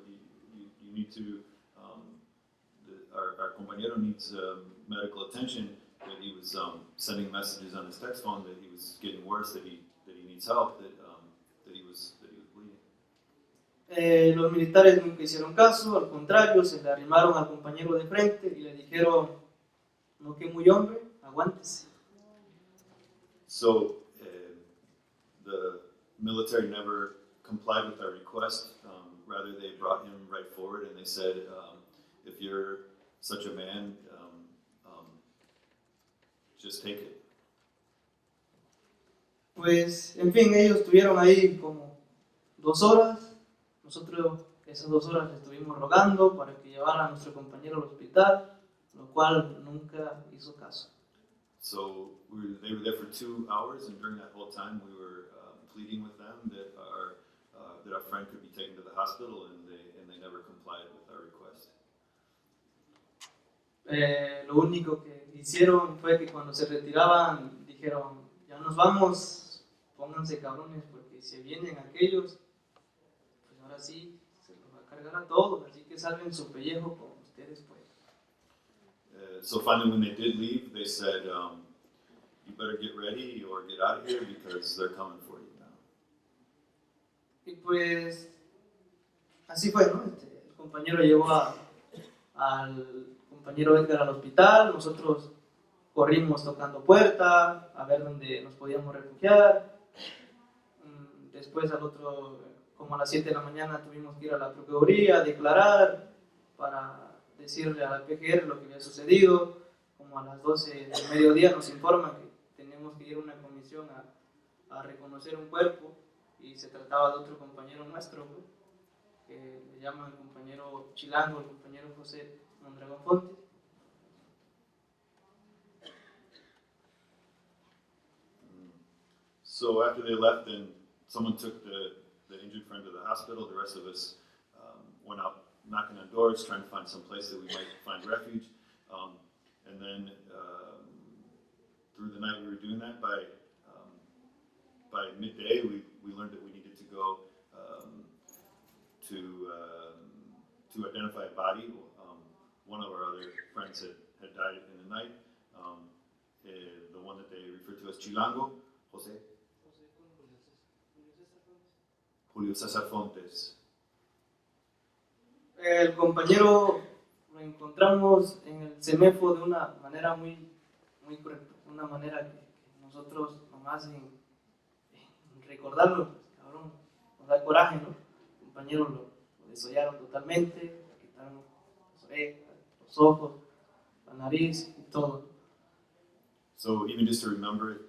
you need to, our compañero needs medical attention, that he was sending messages on his text phone that he was getting worse, that he needs help, that he was bleeding. Los militares nunca hicieron caso, al contrario, se le arrimaron al compañero de frente y le dijeron, no que muy hombre, aguántese. So the military never complied with our request. Rather, they brought him right forward and they said, if you're such a man, just take it. Pues, en fin, ellos estuvieron ahí como 2 horas. Nosotros esas 2 horas le estuvimos rogando para que llevara a nuestro compañero al hospital, lo cual nunca hizo caso. So they were there for 2 hours, and during that whole time, we were pleading with them that our friend could be taken to the hospital, and they never complied with our request. Lo único que hicieron fue que cuando se retiraban dijeron, ya nos vamos, pónganse cabrones porque si vienen aquellos, pues ahora sí se los va a cargar a todos, así que salven su pellejo como ustedes pueden. So finally, when they did leave, they said, you better get ready or get out of here because they're coming for you now. Y pues así fue, ¿no? El compañero llevó al compañero Edgar al hospital, nosotros corrimos tocando puerta, a ver dónde nos podíamos refugiar. Después como a las 7 de la mañana tuvimos que ir a la Procuraduría a declarar para decirle a la PGR lo que había sucedido. Como a las 12 del mediodía nos informan que tenemos que ir a una comisión a reconocer un cuerpo, y se trataba de otro compañero nuestro, que le llaman el compañero Chilango, el compañero José Mondragón Fontes. So after they left, then someone took the injured friend to the hospital. The rest of us went out knocking on doors, trying to find some place that we might find refuge. And then through the night we were doing that, by midday we learned that we needed to go to identify a body. One of our other friends had died in the night. The one that they referred to as Chilango, Julio César Fontes. El compañero lo encontramos en el CEMEFO de una manera muy correcta, una manera que nosotros nomás en recordarlo, pues, cabrón, nos da coraje, ¿no? El compañero lo desollaron totalmente, le quitaron las orejas, los ojos, la nariz y todo. So even just to remember it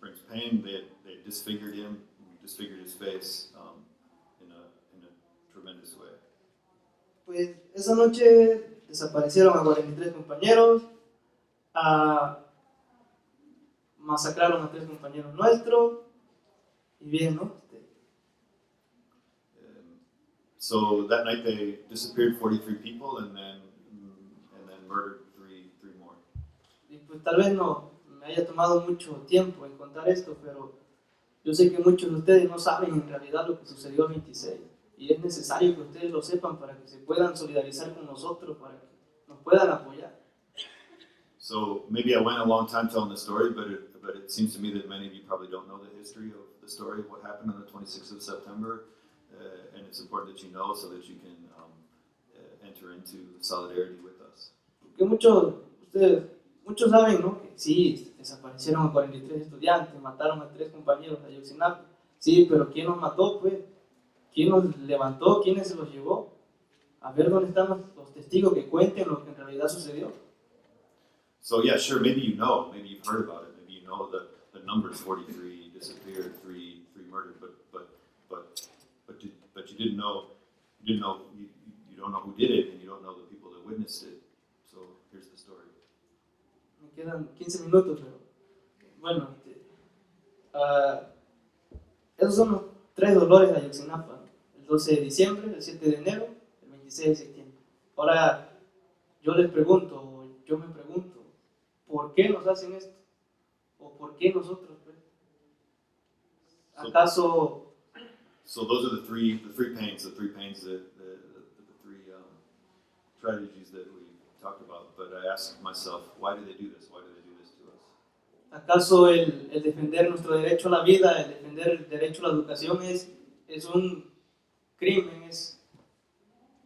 brings pain. They disfigured him, disfigured his face in a tremendous way. Pues esa noche desaparecieron a 43 compañeros, masacraron a 3 compañeros nuestros, y bien, ¿no? So that night they disappeared 43 people and then murdered three more. Y pues tal vez no me haya tomado mucho tiempo en contar esto, pero yo sé que muchos de ustedes no saben en realidad lo que sucedió el 26. Y es necesario que ustedes lo sepan para que se puedan solidarizar con nosotros, para que nos puedan apoyar. So maybe I went a long time telling the story, but it seems to me that many of you probably don't know the history of the story of what happened on the 26th of September, and it's important that you know so that you can enter into solidarity with us. Porque muchos saben, ¿no? Que sí, desaparecieron a 43 estudiantes, mataron a 3 compañeros de Ayotzinapa. Sí, pero ¿quién nos mató, pues? ¿Quién nos levantó? ¿Quién se los llevó? A ver dónde están los testigos que cuenten lo que en realidad sucedió. So yeah, sure, maybe you know, maybe you've heard about it, maybe you know the numbers 43 disappeared, 3 murdered, but you didn't know, you don't know who did it, and you don't know the people that witnessed it. So here's the story. Me quedan 15 minutos, pero bueno, esos son los 3 dolores de Ayotzinapa, ¿no? El 12 de diciembre, el 7 de enero, el 26 de septiembre. Ahora, yo me pregunto, ¿por qué nos hacen esto? ¿O por qué nosotros? Pues? ¿Acaso? So those are the three pains, the three tragedies that we talked about. But I asked myself, why do they do this? Why do they do this to us? ¿Acaso el defender nuestro derecho a la vida, el defender el derecho a la educación es un crimen, es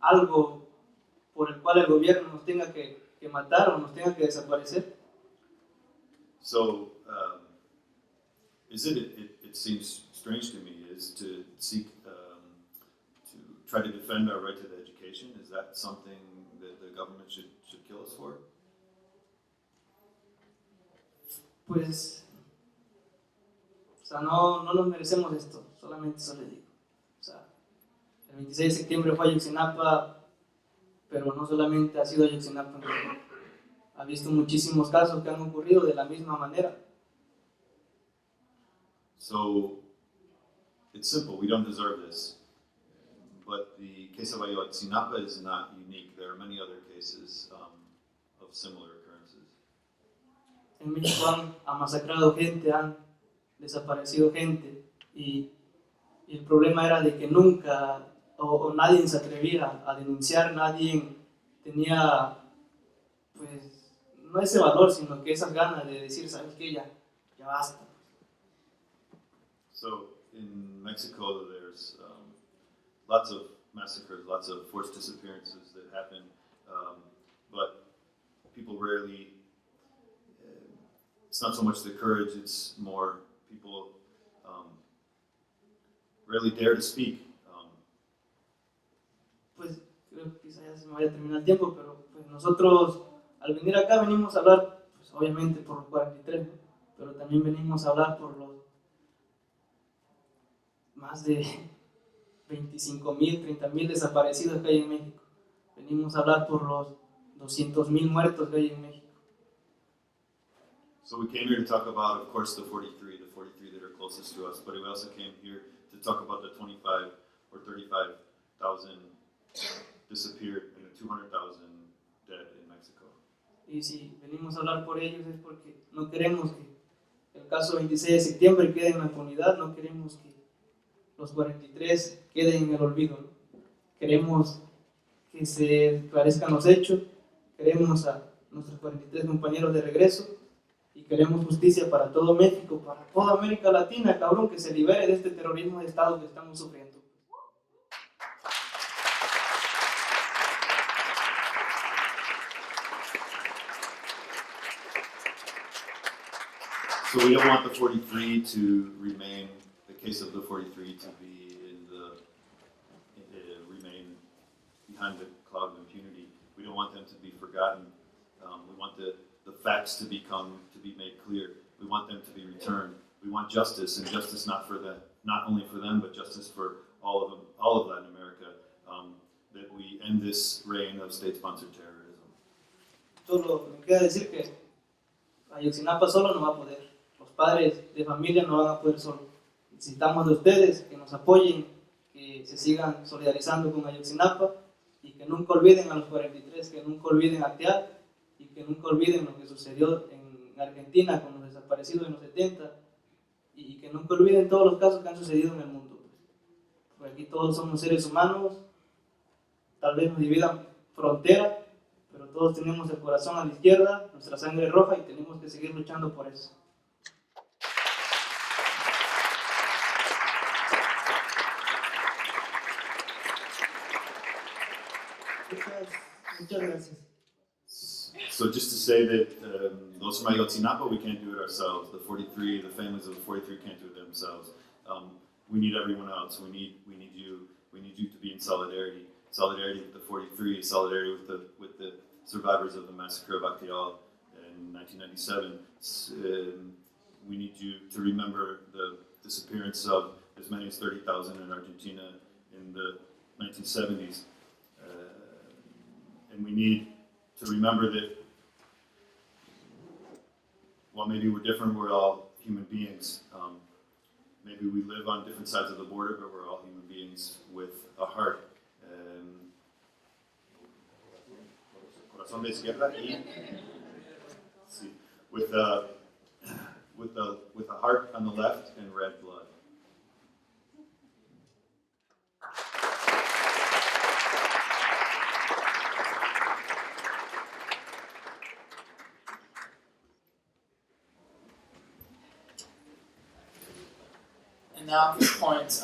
algo por el cual el gobierno nos tenga que matar o nos tenga que desaparecer? So it seems strange to me is to seek to try to defend our right to the education. Is that something that the government should kill us for? Pues, o sea, no nos merecemos esto, solamente eso le digo. O sea, el 26 de septiembre fue Ayotzinapa, pero no solamente ha sido Ayotzinapa en México. Ha visto muchísimos casos que han ocurrido de la misma manera. So it's simple. We don't deserve this. But the case of Ayotzinapa is not unique. There are many other cases of similar occurrences. En México han masacrado gente, han desaparecido gente, y el problema era de que nunca o nadie se atrevía a denunciar, nadie tenía, pues, no ese valor, sino que esas ganas de decir, ¿sabes qué? Ya basta. So in Mexico, there's lots of massacres, lots of forced disappearances that happen, but people rarely it's not so much the courage, it's more people rarely dare to speak. Pues creo que quizá ya se me vaya a terminar el tiempo, pero pues nosotros al venir acá venimos a hablar, pues obviamente por los 43, ¿no? Pero también venimos a hablar por los más de 25,000, 30,000 desaparecidos que hay en México. Venimos a hablar por los 200,000 muertos que hay en México. So we came here to talk about, of course, the 43 that are closest to us, but we also came here to talk about the 25 or 35,000 disappeared and the 200,000 dead in Mexico. Y si venimos a hablar por ellos es porque no queremos que el caso 26 de septiembre quede en la impunidad, no queremos que los 43 queden en el olvido, ¿no? Queremos que se esclarezcan los hechos, queremos a nuestros 43 compañeros de regreso y queremos justicia para todo México, para toda América Latina, cabrón, que se libere de este terrorismo de Estado que estamos sufriendo. So we don't want the 43 to remain, the case of the 43 to be remain behind the cloud of impunity. We don't want them to be forgotten. We want the facts to be made clear. We want them to be returned. We want justice, and justice not only for them, but justice for all of Latin America. That we end this reign of state-sponsored terrorism. Solo me queda decir que Ayotzinapa solo no va a poder. Los padres de familia no van a poder solo. Necesitamos de ustedes que nos apoyen, que se sigan solidarizando con Ayotzinapa y que nunca olviden a los 43, que nunca olviden a Teal y que nunca olviden lo que sucedió en Argentina con los desaparecidos en los 70 y que nunca olviden todos los casos que han sucedido en el mundo. Porque aquí todos somos seres humanos, tal vez nos dividan frontera, pero todos tenemos el corazón a la izquierda, nuestra sangre roja y tenemos que seguir luchando por eso. Muchas gracias. So just to say that those from Ayotzinapa, we can't do it ourselves. The 43, the families of the 43 can't do it themselves. We need everyone else. We need you. We need you to be in solidarity. Solidarity with the 43. Solidarity with the survivors of the massacre of Acteal in 1997. We need you to remember the disappearance of as many as 30,000 in Argentina in the 1970s. And we need to remember that while maybe we're different, we're all human beings. Maybe we live on different sides of the border, but we're all human beings with a heart. Corazón de izquierda y sí, with a heart on the left and red blood. And now at this point,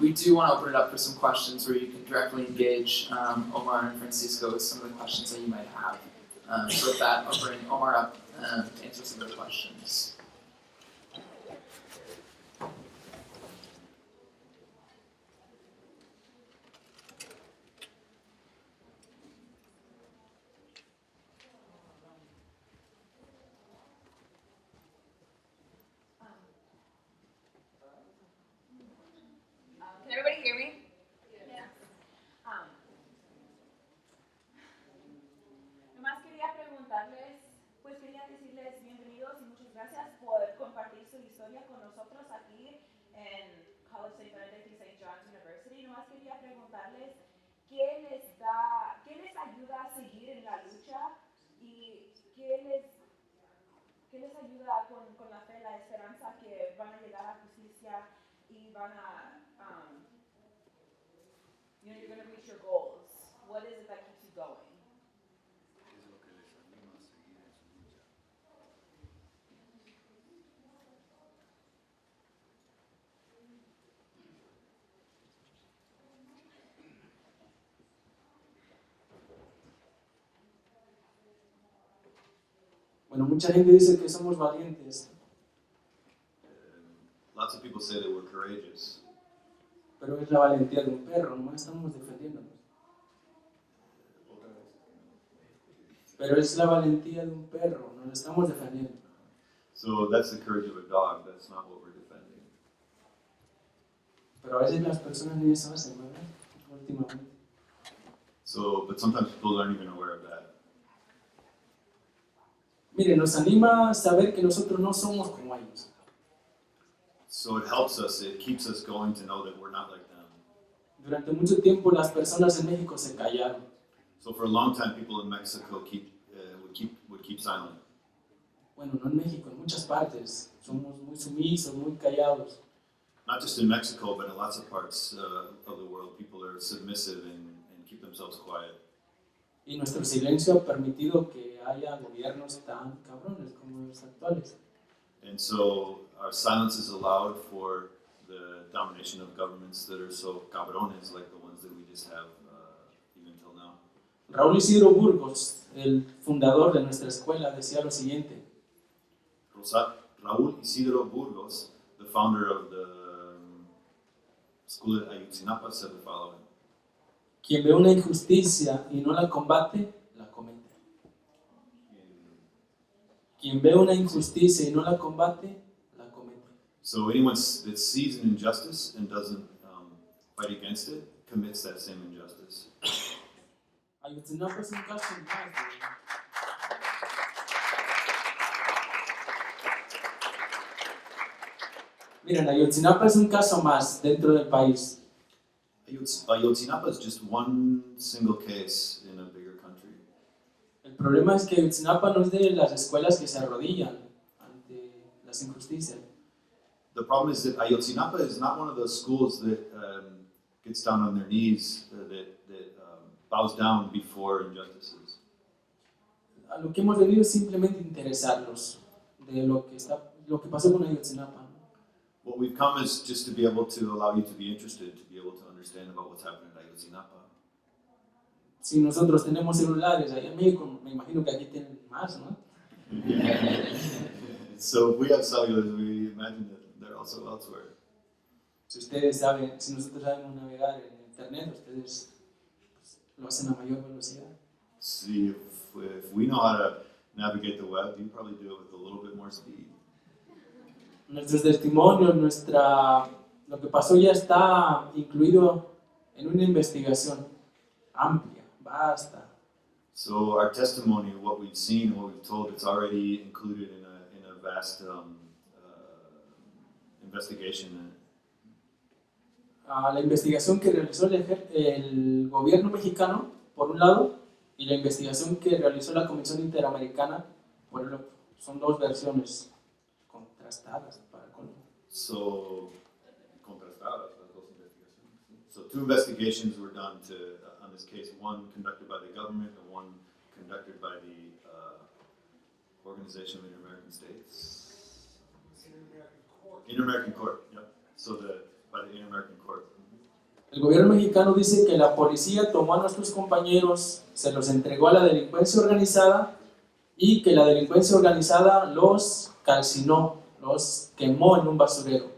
we do want to open it up for some questions where you can directly engage Omar and Francisco with some of the questions that you might have. So with that, I'll bring Omar up to answer some of the questions. Can everybody hear me? Yeah. Nomás quería preguntarles, pues quería decirles bienvenidos y muchas gracias por compartir su historia con nosotros aquí en College St. Benedict y St. John's University. Nomás quería preguntarles qué les ayuda a seguir en la lucha y qué les ayuda con la fe, la esperanza que van a llegar a justicia y van a you're going to reach your goals. What is it that keeps you going? Bueno, mucha gente dice que somos valientes, Lots of people say that we're courageous, pero es la valentía de un perro, no estamos defendiéndonos. Pero es la valentía de un perro, nos estamos defendiendo. so that's the courage of a dog. That's not what we're defending. Pero a veces las personas ni eso hacen, ¿verdad? Últimamente. So, but sometimes people aren't even aware of that. Mire, nos anima a saber que nosotros no somos como ellos. So it helps us, it keeps us going to know that we're not like them. Durante mucho tiempo las personas en México se callaron. So for a long time, people in Mexico would keep silent. Bueno, no en México, en muchas partes. Somos muy sumisos, muy callados. Not just in Mexico, but in lots of parts of the world, people are submissive and keep themselves quiet. Y nuestro silencio ha permitido que haya gobiernos tan cabrones como los actuales. And so our silence is allowed for the domination of governments that are so cabrones, like the ones that we just have even till now. Raúl Isidro Burgos, el fundador de nuestra escuela, decía lo siguiente: Raúl Isidro Burgos, the founder of the school at Ayotzinapa, said the following: quien ve una injusticia y no la combate, la comete. Quien ve una injusticia y no la combate, la comete. So anyone that sees an injustice and doesn't fight against it commits that same injustice. Ayotzinapa es un caso más Miren, Ayotzinapa es un caso más dentro del país. Ayotzinapa is just one single case in a bigger country. El problema es que Ayotzinapa no es de las escuelas que se arrodillan ante las injusticias. The problem is that Ayotzinapa is not one of those schools that gets down on their knees, that bows down before injustices. A lo que hemos venido es simplemente interesarnos de lo que pasó con Ayotzinapa. What we've come is just to be able to allow you to be interested, to be able to understand about what's happening at Ayotzinapa. Si nosotros tenemos celulares allá en México, me imagino que aquí tienen más, ¿no? So if we have cellulars, we imagine that they're also elsewhere. Si ustedes saben, si nosotros sabemos navegar en internet, ustedes pues, lo hacen a mayor velocidad. See, if we know how to navigate the web, you probably do it with a little bit more speed. Nuestros testimonios, lo que pasó ya está incluido en una investigación amplia, vasta. So our testimony, what we've seen, what we've told, it's already included in a vast investigation. La investigación que realizó el gobierno mexicano, por un lado, y la investigación que realizó la Comisión Interamericana, por el otro. Son dos versiones contrastadas para colmo. So, contrastadas las dos investigaciones. So two investigations were done on this case, one conducted by the government and one conducted by the Organization of Inter-American States. Inter-American Court, yeah. So by the Inter-American Court. El gobierno mexicano dice que la policía tomó a nuestros compañeros, se los entregó a la delincuencia organizada y que la delincuencia organizada los calcinó, los quemó en un basurero.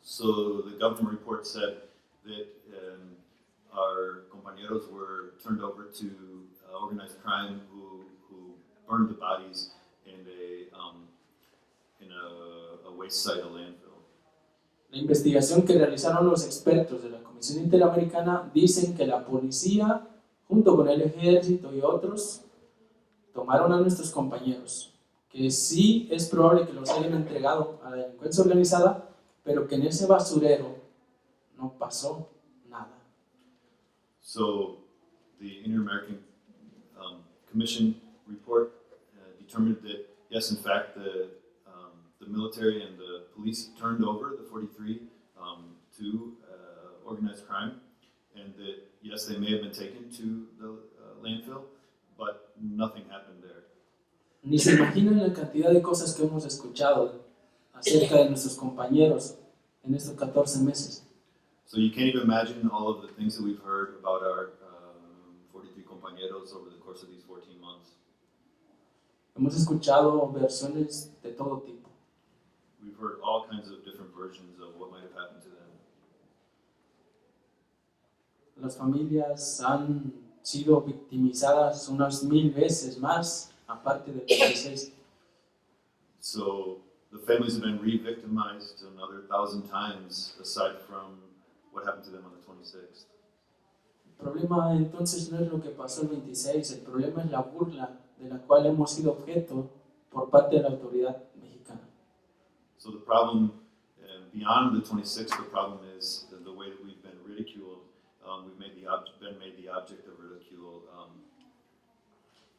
So the government report said that our compañeros were turned over to organized crime who burned the bodies in a waste site, a landfill. La investigación que realizaron los expertos de la Comisión Interamericana dicen que la policía, junto con el ejército y otros, tomaron a nuestros compañeros, que sí es probable que los hayan entregado a la delincuencia organizada, pero que en ese basurero no pasó nada. So the Inter-American Commission report determined that, yes, in fact, the military and the police turned over the 43 to organized crime, and that, yes, they may have been taken to the landfill, but nothing happened there. Ni se imaginan la cantidad de cosas que hemos escuchado acerca de nuestros compañeros en estos 14 meses. So you can't even imagine all of the things that we've heard about our 43 compañeros over the course of these 14 months. Hemos escuchado versiones de todo tipo. We've heard all kinds of different versions of what might have happened to them. Las familias han sido victimizadas unas 1000 veces más, aparte del 26. So the families have been re-victimized another 1,000 times aside from what happened to them on the 26th. El problema entonces no es lo que pasó el 26, el problema es la burla de la cual hemos sido objeto por parte de la autoridad mexicana. So the problem, beyond the 26th, the problem is the way that we've been ridiculed. We've been made the object of ridicule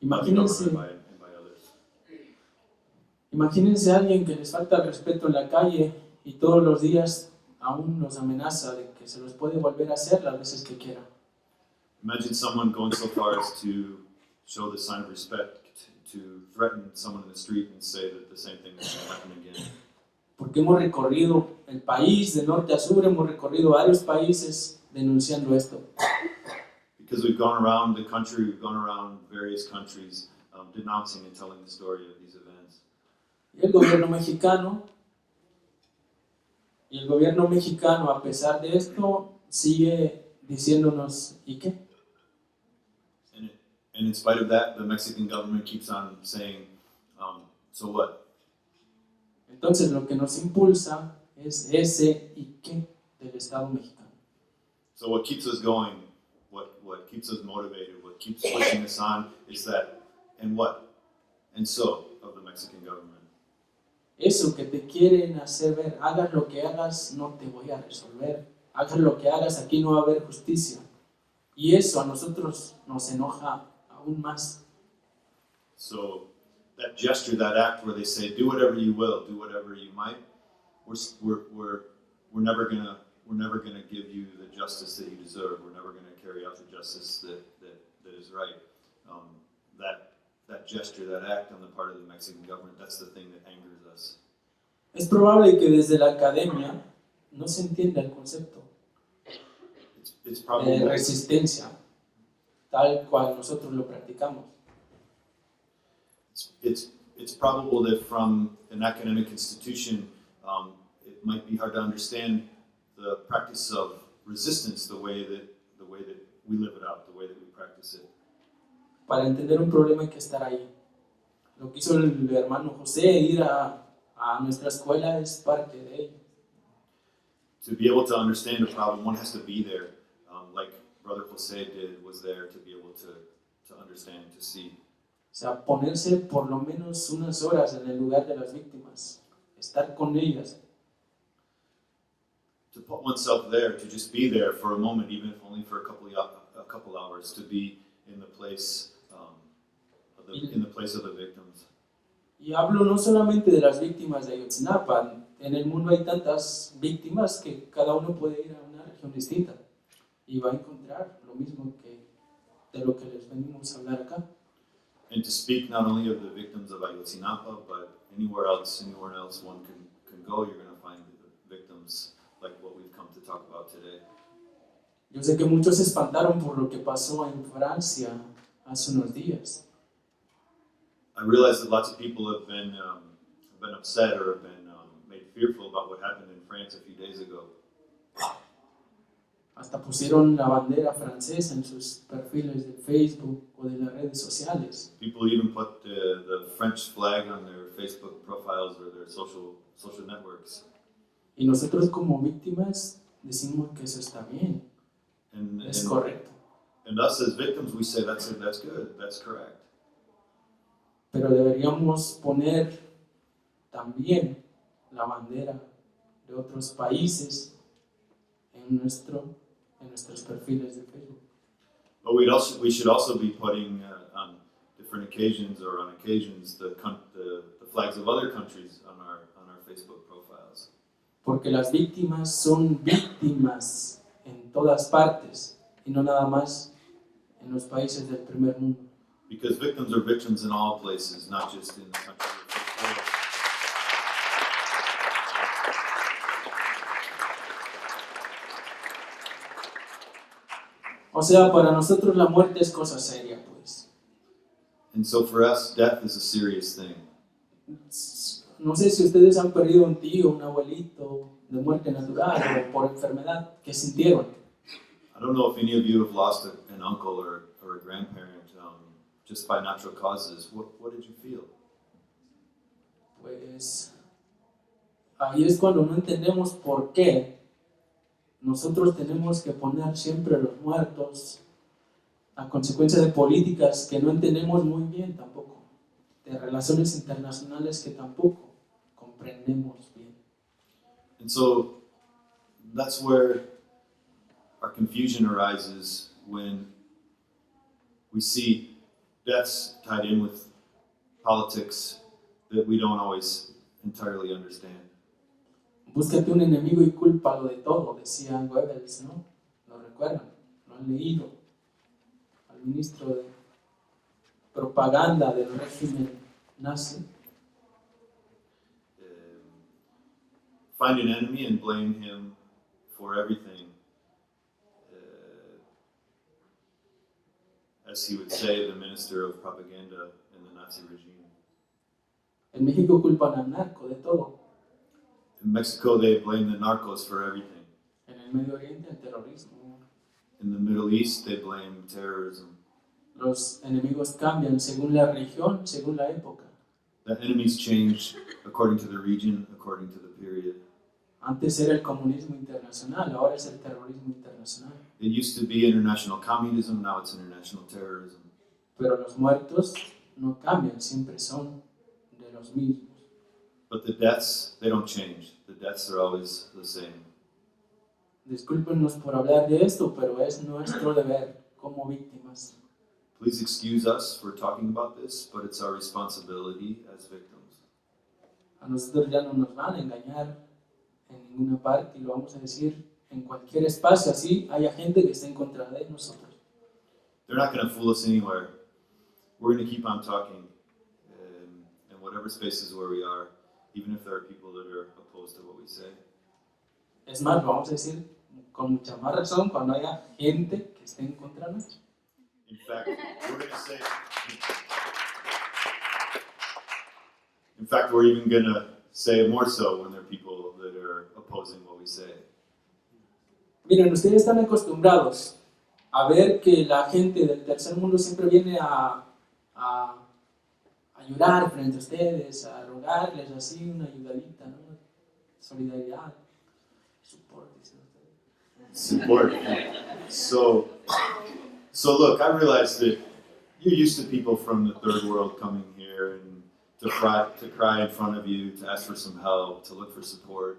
by the Imagínense, government and by others. imagínense a alguien que les falta el respeto en la calle y todos los días aún los amenaza de que se los puede volver a hacer las veces que quiera. Imagine someone going so far as to show the sign of respect, to threaten someone in the street and say that the same thing is going to happen again. Porque hemos recorrido el país de norte a sur, hemos recorrido varios países denunciando esto. Because we've gone around the country, we've gone around various countries denouncing and telling the story of these events. Y el gobierno mexicano, a pesar de esto, sigue diciéndonos, ¿y qué? And in spite of that, the Mexican government keeps on saying, so what? Entonces lo que nos impulsa es ese ¿y qué? Del Estado mexicano. So what keeps us going, what keeps us motivated, what keeps pushing us on is that, and what? And so, of the Mexican government. Eso que te quieren hacer ver, hagas lo que hagas, no te voy a resolver. Hagas lo que hagas, aquí no va a haber justicia. Y eso a nosotros nos enoja aún más. So that gesture, that act where they say, do whatever you will, do whatever you might, we're never gonna give you the justice that you deserve. We're never gonna carry out the justice that is right. That gesture, that act on the part of the Mexican government, that's the thing that angers us. Es probable que desde la academia no se entienda el concepto It's de probably resistencia, tal cual nosotros lo practicamos. it's probable that from an academic institution, it might be hard to understand the practice of resistance the way that we live it out, the way that we practice it. Para entender un problema hay que estar ahí. Lo que hizo el hermano José, ir a nuestra escuela, es parte de ello. To be able to understand a problem, one has to be there, like Brother Jose was there to be able to understand, to see. O sea, ponerse por lo menos unas horas en el lugar de las víctimas, estar con ellas. To put oneself there, to just be there for a moment, even if only for a couple hours, to be in the place of the victims. Y hablo no solamente de las víctimas de Ayotzinapa, en el mundo hay tantas víctimas que cada uno puede ir a una región distinta y va a encontrar lo mismo que de lo que les venimos a hablar acá. And to speak not only of the victims of Ayotzinapa, but anywhere else one can go, you're going to find the victims like what we've come to talk about today. Yo sé que muchos se espantaron por lo que pasó en Francia hace unos días. I realize that lots of people have been upset or have been made fearful about what happened in France a few days ago. Hasta pusieron la bandera francesa en sus perfiles de Facebook o de las redes sociales. People even put the French flag on their Facebook profiles or their social networks. Y nosotros como víctimas decimos que eso está bien, es correcto. And us as victims, we say that's good, that's correct. Pero deberíamos poner también la bandera de otros países en nuestros perfiles de Facebook. But we should also be putting on different occasions or on occasions the flags of other countries on our Facebook profiles. Porque las víctimas son víctimas en todas partes y no nada más en los países del primer mundo. Because victims are victims in all places, not just in the country of first world. O sea, para nosotros la muerte es cosa seria, pues. And so for us, death is a serious thing. No sé si ustedes han perdido un tío, un abuelito de muerte natural o por enfermedad, ¿qué sintieron? I don't know if any of you have lost an uncle or a grandparent just by natural causes. What did you feel? Pues ahí es cuando no entendemos por qué nosotros tenemos que poner siempre a los muertos a consecuencia de políticas que no entendemos muy bien tampoco, de relaciones internacionales que tampoco comprendemos bien. And so that's where our confusion arises when we see deaths tied in with politics that we don't always entirely understand. Búscate un enemigo y cúlpalo de todo, decía Goebbels, ¿no? ¿Lo recuerdan? ¿Lo han leído? Al ministro de propaganda del régimen nazi. Find an enemy and blame him for everything. As he would say, the minister of propaganda in the Nazi regime. En México culpan al narco de todo. In Mexico, they blame the narcos for everything. En el Medio Oriente, el terrorismo. In the Middle East, they blame terrorism. Los enemigos cambian según la región, según la época. The enemies change according to the region, according to the period. Antes era el comunismo internacional, ahora es el terrorismo internacional. It used to be international communism, now it's international terrorism. Pero los muertos no cambian, siempre son de los mismos. But the deaths, they don't change. The deaths are always the same. Discúlpenos por hablar de esto, pero es nuestro deber como víctimas. Please excuse us for talking about this, but it's our responsibility as victims. A nosotros ya no nos van a engañar en ninguna parte y lo vamos a decir en cualquier espacio, así haya gente que esté en contra de nosotros. They're not going to fool us anywhere. We're going to keep on talking in whatever spaces where we are, even if there are people that are opposed to what we say. Es más, lo vamos a decir con mucha más razón cuando haya gente que esté en contra nuestra. In fact, we're going to say. In fact, we're even going to say it more so when there are people that are opposing what we say. Miren, ustedes están acostumbrados a ver que la gente del tercer mundo siempre viene a llorar frente a ustedes, a rogarles así una ayudadita, ¿no? Solidaridad, support, dicen ustedes. Support. So look, I realize that you're used to people from the third world coming here and to cry in front of you, to ask for some help, to look for support.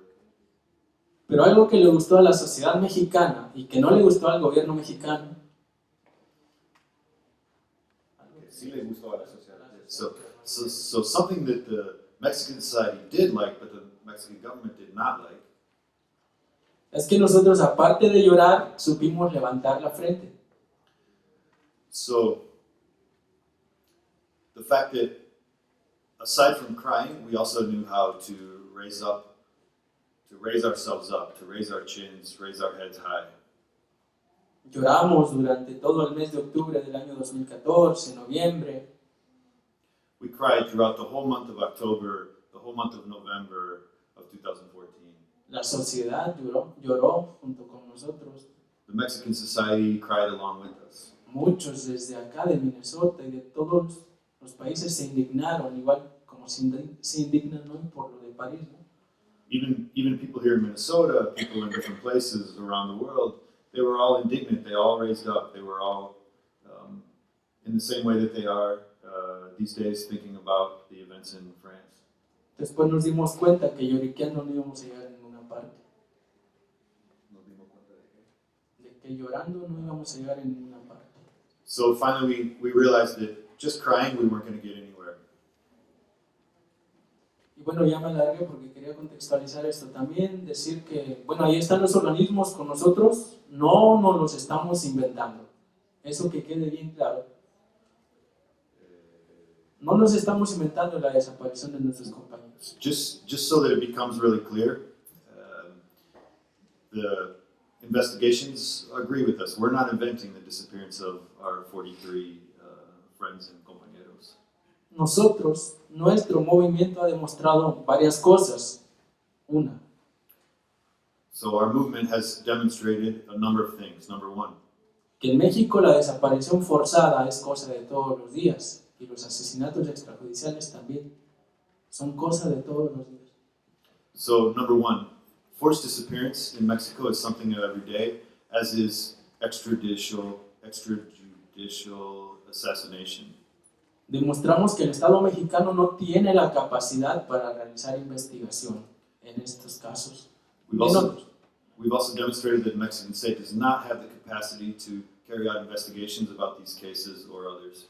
Pero algo que le gustó a la sociedad mexicana y que no le gustó al gobierno mexicano. So something that the Mexican society did like, but the Mexican government did not like, Es que nosotros, aparte de llorar, supimos levantar la frente. so the fact that aside from crying, we also knew how to raise ourselves up, to raise our chins, raise our heads high. Lloramos durante todo el mes de octubre del año 2014, noviembre. We cried throughout the whole month of October, the whole month of November of 2014. La sociedad lloró junto con nosotros. The Mexican society cried along with us. Muchos desde acá de Minnesota y de todos los países se indignaron, igual como se indignan hoy por lo de París, ¿no? Even people here in Minnesota, people in different places around the world, they were all indignant. They all raised up. They were all in the same way that they are these days, thinking about the events in France. Después nos dimos cuenta que lloriqueando no íbamos a llegar a ninguna parte. De que llorando no íbamos a llegar a ninguna parte. So finally, we realized that just crying, we weren't going to get anywhere. Y bueno, ya me alargué porque quería contextualizar esto también, decir que, bueno, ahí están los organismos con nosotros, no nos los estamos inventando. Eso que quede bien claro. No nos estamos inventando la desaparición de nuestros compañeros. Just so that it becomes really clear, the investigations agree with us. We're not inventing the disappearance of our 43 friends and compañeros. nuestro movimiento ha demostrado varias cosas. Una, So our movement has demonstrated a number of things. Number one, que en México la desaparición forzada es cosa de todos los días y los asesinatos extrajudiciales también son cosa de todos los días. so number one, forced disappearance in Mexico is something of every day, as is extrajudicial assassination. Demostramos que el Estado mexicano no tiene la capacidad para realizar investigación en estos casos. We've En also, otros. we've also demonstrated that the Mexican state does not have the capacity to carry out investigations about these cases or others.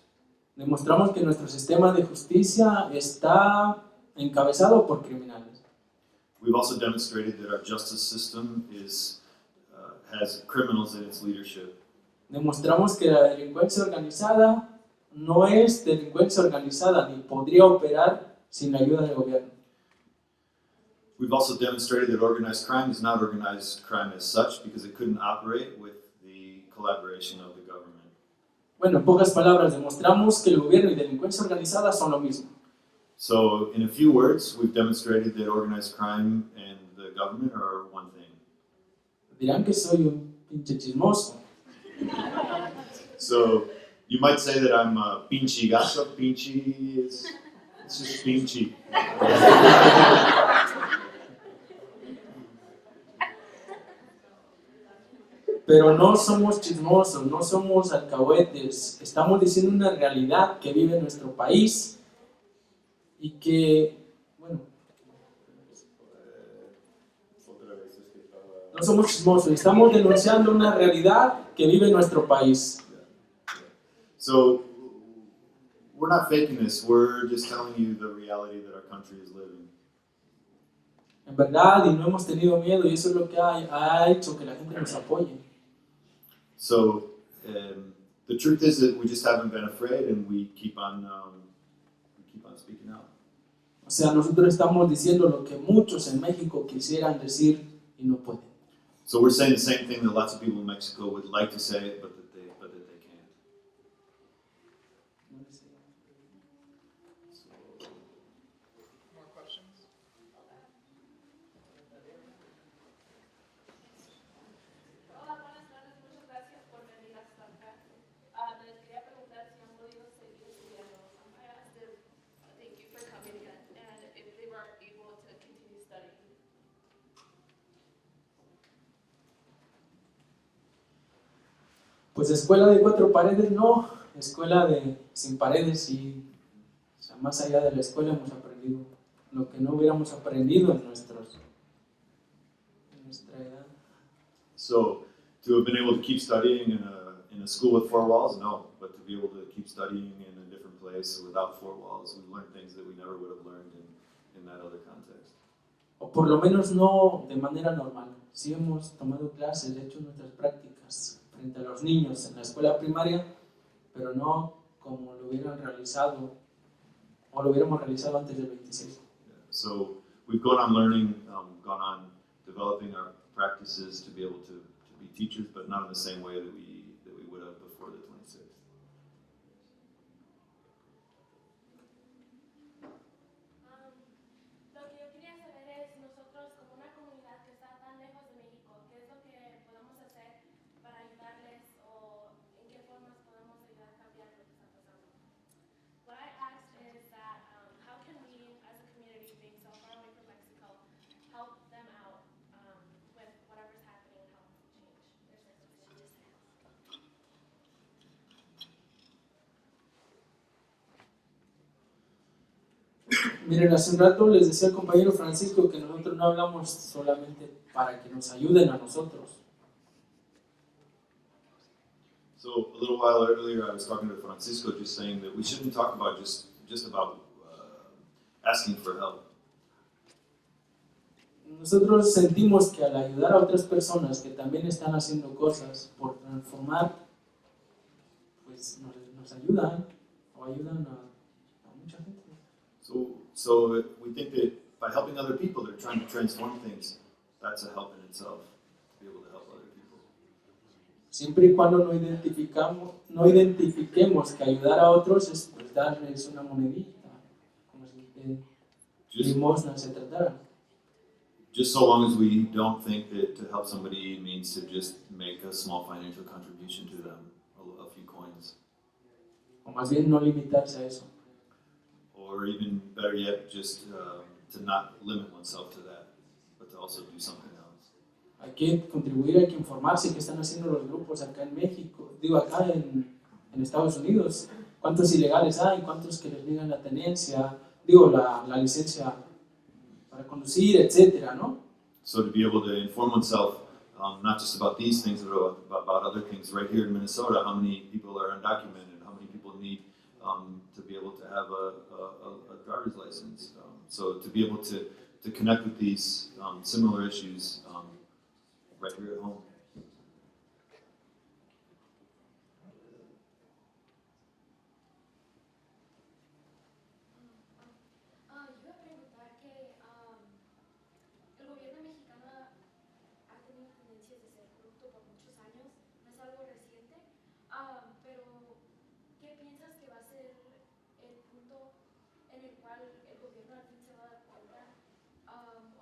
Demostramos que nuestro sistema de justicia está encabezado por criminales. We've also demonstrated that our justice system has criminals in its leadership. Demostramos que la delincuencia organizada no es delincuencia organizada ni podría operar sin la ayuda del gobierno. We've also demonstrated that organized crime is not organized crime as such because it couldn't operate with the collaboration of the government. Bueno, en pocas palabras, demostramos que el gobierno y delincuencia organizada son lo mismo. So, in a few words, we've demonstrated that organized crime and the government are one thing. Dirán que soy un pinche chismoso. So, you might say that I'm a pinche gato. Pinche is it's just pinche. Pero no somos chismosos, no somos alcahuetes. Estamos diciendo una realidad que vive nuestro país y que, bueno, no somos chismosos, estamos denunciando una realidad que vive nuestro país. So, we're not faking this. We're just telling you the reality that our country is living. En verdad, y no hemos tenido miedo, y eso es lo que ha hecho que la gente nos apoye. So, the truth is that we just haven't been afraid, and we keep on speaking out. O sea, nosotros estamos diciendo lo que muchos en México quisieran decir y no pueden. So we're saying the same thing that lots of people in Mexico would like to say, but that they can't. More questions? Hola, buenas tardes, muchas gracias por venir hasta acá. Les quería preguntar si han podido seguir estudiando. I asked them, thank you for coming again, and if they were able to continue studying. Pues escuela de cuatro paredes no, escuela de sin paredes y o sea, más allá de la escuela hemos aprendido lo que no hubiéramos aprendido en nuestra edad. So to have been able to keep studying in a school with four walls, no. But to be able to keep studying in a different place without four walls, we learned things that we never would have learned in that other context. O por lo menos no de manera normal. Sí hemos tomado clases, hecho nuestras prácticas frente a los niños en la escuela primaria, pero no como lo hubieran realizado o lo hubiéramos realizado antes del 26. So we've gone on learning, gone on developing our practices to be able to be teachers, but not in the same way that we would have before the 26th. Lo que yo quería saber es, nosotros como una comunidad que está tan lejos de México, ¿qué es lo que podemos hacer para ayudarles o en qué formas podemos ayudar a cambiar lo que está pasando? What I asked is that how can we, as a community being so far away from Mexico, help them out with whatever's happening, help change their circumstances? Miren, hace un rato les decía al compañero Francisco que nosotros no hablamos solamente para que nos ayuden a nosotros. So a little while earlier, I was talking to Francisco, just saying that we shouldn't talk about just about asking for help. Nosotros sentimos que al ayudar a otras personas que también están haciendo cosas por transformar, pues nos ayudan o ayudan a mucha gente. So we think that by helping other people, they're trying to transform things. That's a help in itself, to be able to help other people. Siempre y cuando no identifiquemos que ayudar a otros es pues darles una monedita, como si de Just, limosna se tratara. just so long as we don't think that to help somebody means to just make a small financial contribution to them, a few coins. O más bien no limitarse a eso. Or even better yet, just to not limit oneself to that, but to also do something else. Hay que contribuir, hay que informarse qué están haciendo los grupos acá en México, digo acá en Estados Unidos, cuántos ilegales hay, cuántos que les niegan la tenencia, digo la licencia para conducir, etcétera, ¿no? So to be able to inform oneself, not just about these things, but about other things. Right here in Minnesota, how many people are undocumented? How many people need to be able to have a driver's license? So to be able to connect with these similar issues right here at home. Yo iba a preguntar que el gobierno mexicano ha tenido tendencias de ser corrupto por muchos años, no es algo reciente, pero ¿qué piensas que va a ser el punto en el cual el gobierno al fin se va a dar cuenta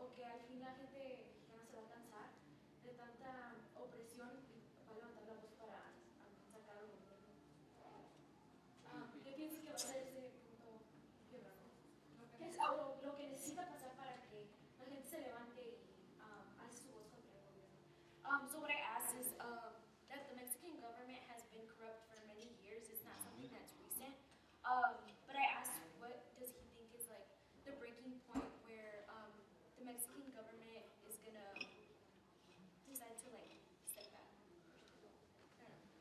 o que al fin la gente mexicana se va a cansar de tanta opresión y va a levantar la voz para sacar al gobierno? ¿Qué piensas que va a ser ese punto quebrado? ¿Qué es lo que necesita pasar para que la gente se levante y alce su voz contra el gobierno? So what I asked is that the Mexican government has been corrupt for many years. It's not something that's recent. But I asked, what does he think is like the breaking point where the Mexican government is gonna decide to like step back? I don't know.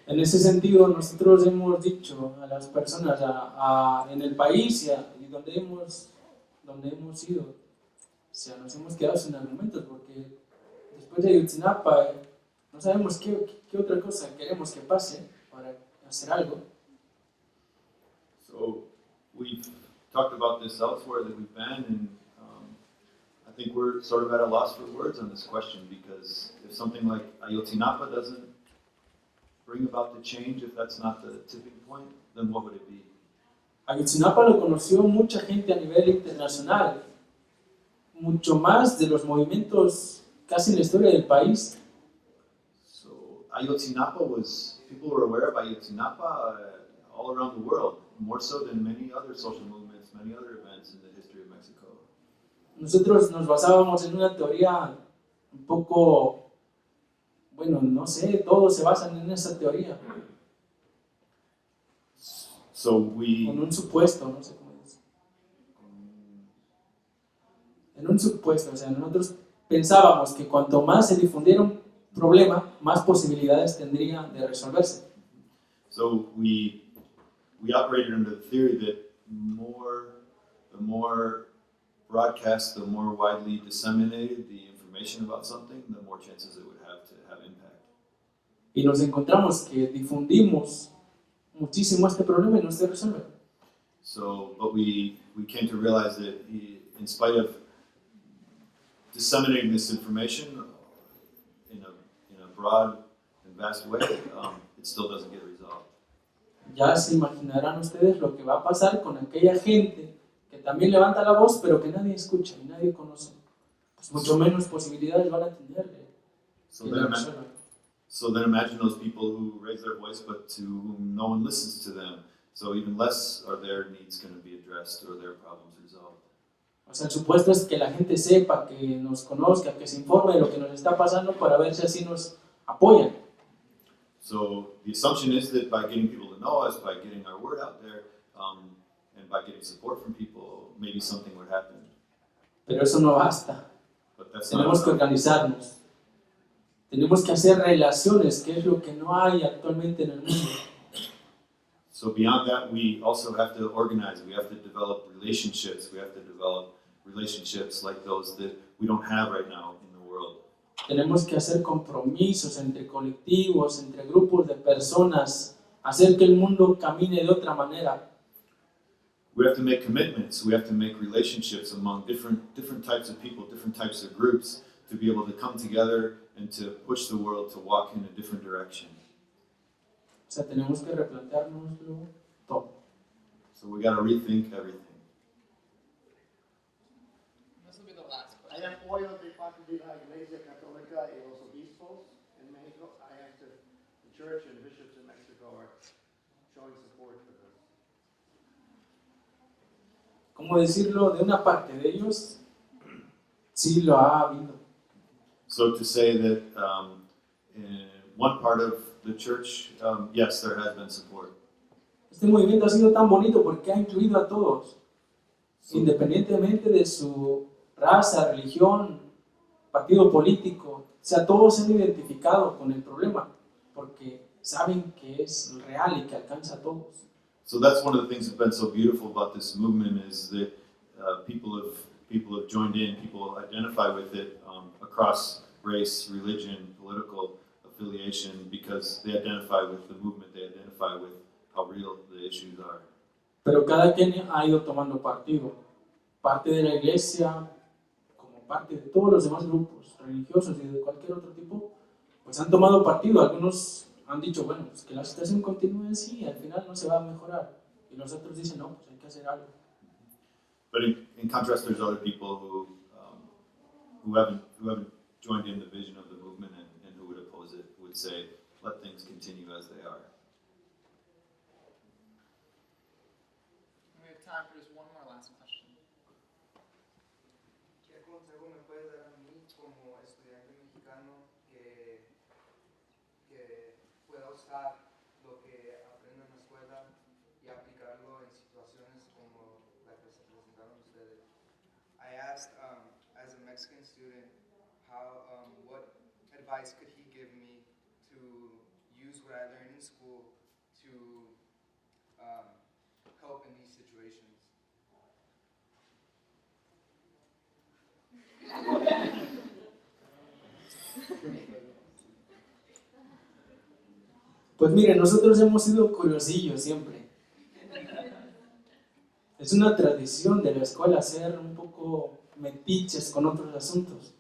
En ese sentido, nosotros hemos dicho a las personas en el país y donde hemos ido, o sea, nos hemos quedado sin argumentos porque después de Ayotzinapa no sabemos qué otra cosa queremos que pase para hacer algo. So we've talked about this elsewhere that we've been, and I think we're sort of at a loss for words on this question, because if something like Ayotzinapa doesn't bring about the change, if that's not the tipping point, then what would it be? Ayotzinapa lo conoció mucha gente a nivel internacional, mucho más de los movimientos casi en la historia del país. So Ayotzinapa people were aware of Ayotzinapa all around the world, more so than many other social movements, many other events in the history of Mexico. Nosotros nos basábamos en una teoría un poco, bueno, no sé, todos se basan en esa teoría, So en un supuesto, no sé cómo es. En un supuesto, o sea, nosotros pensábamos que cuanto más se difundiera un problema, más posibilidades tendría de resolverse. So we operated under the theory that the more broadcast, the more widely disseminated the information about something, the more chances it would have to have impact. Y nos encontramos que difundimos muchísimo este problema y no se resuelve. So, but we came to realize that in spite of disseminating this information in a broad and vast way, it still doesn't get resolved. Ya se imaginarán ustedes lo que va a pasar con aquella gente que también levanta la voz, pero que nadie escucha y nadie conoce. Pues mucho menos posibilidades van a tener de So que then, la resuelvan. so then imagine those people who raise their voice, but to whom no one listens to them. So even less are their needs going to be addressed or their problems resolved. O sea, el supuesto es que la gente sepa, que nos conozca, que se informe de lo que nos está pasando para ver si así nos apoyan. So the assumption is that by getting people to know us, by getting our word out there, and by getting support from people, maybe something would happen. Pero eso no basta. But that's not Tenemos que enough. organizarnos. Tenemos que hacer relaciones, que es lo que no hay actualmente en el mundo. So beyond that, we also have to organize. We have to develop relationships. We have to develop relationships like those that we don't have right now in the world. Tenemos que hacer compromisos entre colectivos, entre grupos de personas, hacer que el mundo camine de otra manera. We have to make commitments. We have to make relationships among different types of people, different types of groups, to be able to come together and to push the world to walk in a different direction. O sea, tenemos que replanteárnoslo todo. So we got to rethink everything. This will be the last Hay question. apoyo de parte de la Iglesia Católica y los obispos en México. The church and bishops in Mexico are showing support for this. ¿Cómo decirlo? De una parte de ellos, sí lo ha habido. So to say that in one part of the church, yes, there has been support. Este movimiento ha sido tan bonito porque ha incluido a todos, So, independientemente de su raza, religión, partido político. O sea, todos se han identificado con el problema porque saben que es real y que alcanza a todos. so that's one of the things that's been so beautiful about this movement is that people have joined in, people identify with it across race, religion, political affiliation, because they identify with the movement, they identify with how real the issues are. Pero cada quien ha ido tomando partido, parte de la iglesia, como parte de todos los demás grupos religiosos y de cualquier otro tipo, pues han tomado partido. Algunos han dicho, bueno, pues que la situación continúe así, al final no se va a mejorar. Y los otros dicen, no, pues hay que hacer algo. But in contrast, there's other people who haven't joined in the vision of the movement and who would oppose it, would say, let things continue as they are. We have time for just one more last question. ¿Qué consejo me puedes dar a mí como estudiante mexicano que pueda usar lo que aprendo en la escuela y aplicarlo en situaciones como la que se presentaron ustedes? I asked, as a Mexican student, what advice could he give me to use what I learned in school to help in these situations? Pues miren, nosotros hemos sido curiosillos siempre. Es una tradición de la escuela ser un poco metiches con otros asuntos.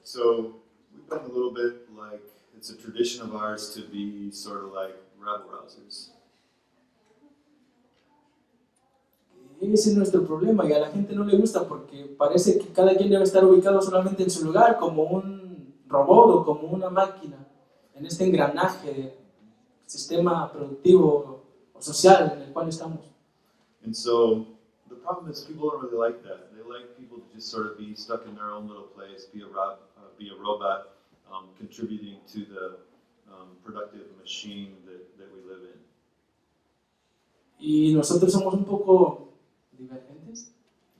So we've been a little bit like, it's a tradition of ours to be sort of like rabble rousers. Ese es nuestro problema y a la gente no le gusta porque parece que cada quien debe estar ubicado solamente en su lugar como un robot o como una máquina en este engranaje de sistema productivo o social en el cual estamos. And so the problem is people don't really like that. They like people to just sort of be stuck in their own little place, be a robot, contributing to the productive machine that we live in. Y nosotros somos un poco divergentes.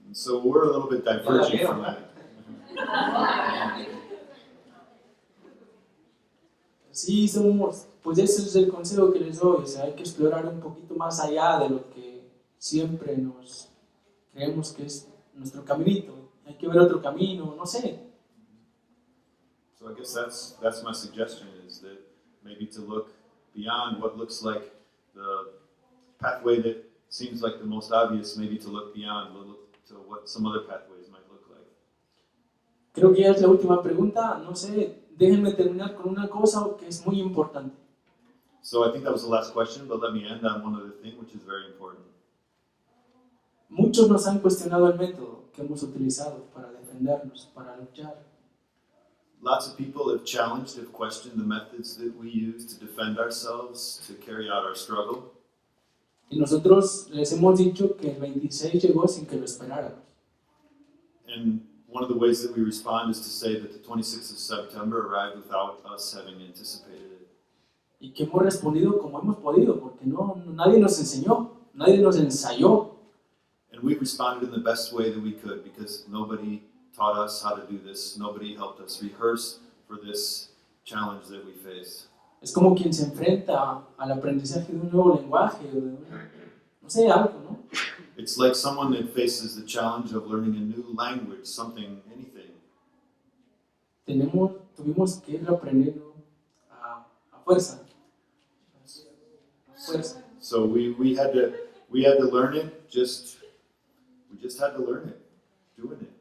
And so we're a little bit divergent from that. Sí, somos, pues ese es el consejo que les doy, o sea, hay que explorar un poquito más allá de lo que siempre nos creemos que es nuestro caminito. Hay que ver otro camino, no sé. So I guess that's my suggestion, is that maybe to look beyond what looks like the pathway that seems like the most obvious, maybe to look beyond, look to what some other pathways might look like. Creo que ya es la última pregunta, no sé, déjenme terminar con una cosa que es muy importante. So I think that was the last question, but let me end on one other thing which is very important. Muchos nos han cuestionado el método que hemos utilizado para defendernos, para luchar. Lots of people have challenged, have questioned the methods that we use to defend ourselves, to carry out our struggle. Y nosotros les hemos dicho que el 26 llegó sin que lo esperáramos. And one of the ways that we respond is to say that the 26th of September arrived without us having anticipated it. Y que hemos respondido como hemos podido, porque nadie nos enseñó, nadie nos ensayó. And we responded in the best way that we could because nobody taught us how to do this. Nobody helped us rehearse for this challenge that we face. Es como quien se enfrenta al aprendizaje de un nuevo lenguaje, o de no sé, algo, ¿no? It's like someone that faces the challenge of learning a new language, something, anything. Tuvimos que ir aprendiendo a fuerza. So we had to learn it. We just had to learn it, doing it.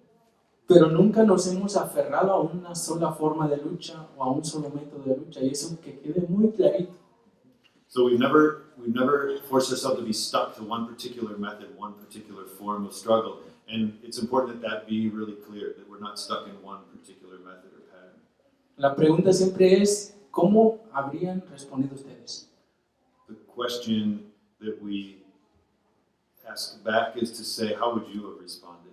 Pero nunca nos hemos aferrado a una sola forma de lucha o a un solo método de lucha, y eso que quede muy clarito. So we've never forced ourselves to be stuck to one particular method, one particular form of struggle, and it's important that be really clear, that we're not stuck in one particular method or pattern. La pregunta siempre es, ¿cómo habrían respondido ustedes? The question that we ask back is to say, how would you have responded?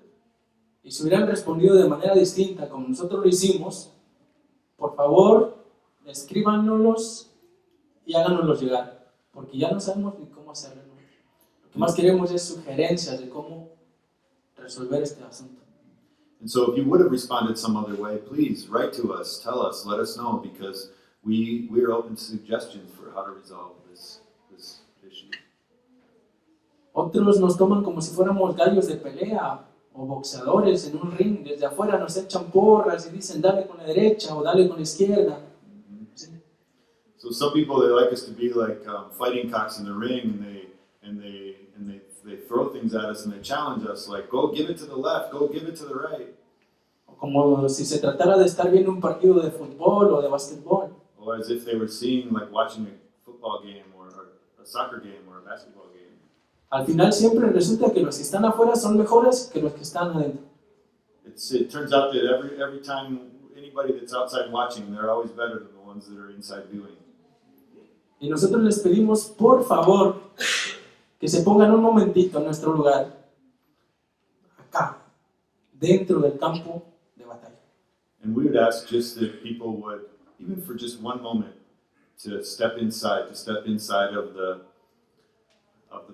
Y si hubieran respondido de manera distinta como nosotros lo hicimos, por favor, escríbanoslos y háganoslos llegar, porque ya no sabemos ni cómo hacerlo. Lo que más queremos es sugerencias de cómo resolver este asunto. And so if you would have responded some other way, please write to us, tell us, let us know, because we're open to suggestions for how to resolve this issue. Otros nos toman como si fuéramos gallos de pelea o boxeadores en un ring. Desde afuera nos echan porras y dicen dale con la derecha o dale con la izquierda. ¿Sí? So some people, they like us to be like fighting cocks in the ring, and they throw things at us and they challenge us, like go give it to the left, go give it to the right. O como si se tratara de estar viendo un partido de fútbol o de básquetbol. Or as if they were seeing, like watching a football game or a soccer game or a basketball game. Al final siempre resulta que los que están afuera son mejores que los que están adentro. It turns out that every time anybody that's outside watching, they're always better than the ones that are inside viewing. Y nosotros les pedimos, por favor, que se pongan un momentito en nuestro lugar, acá, dentro del campo de batalla. And we would ask just that people would, even for just one moment, to step inside of the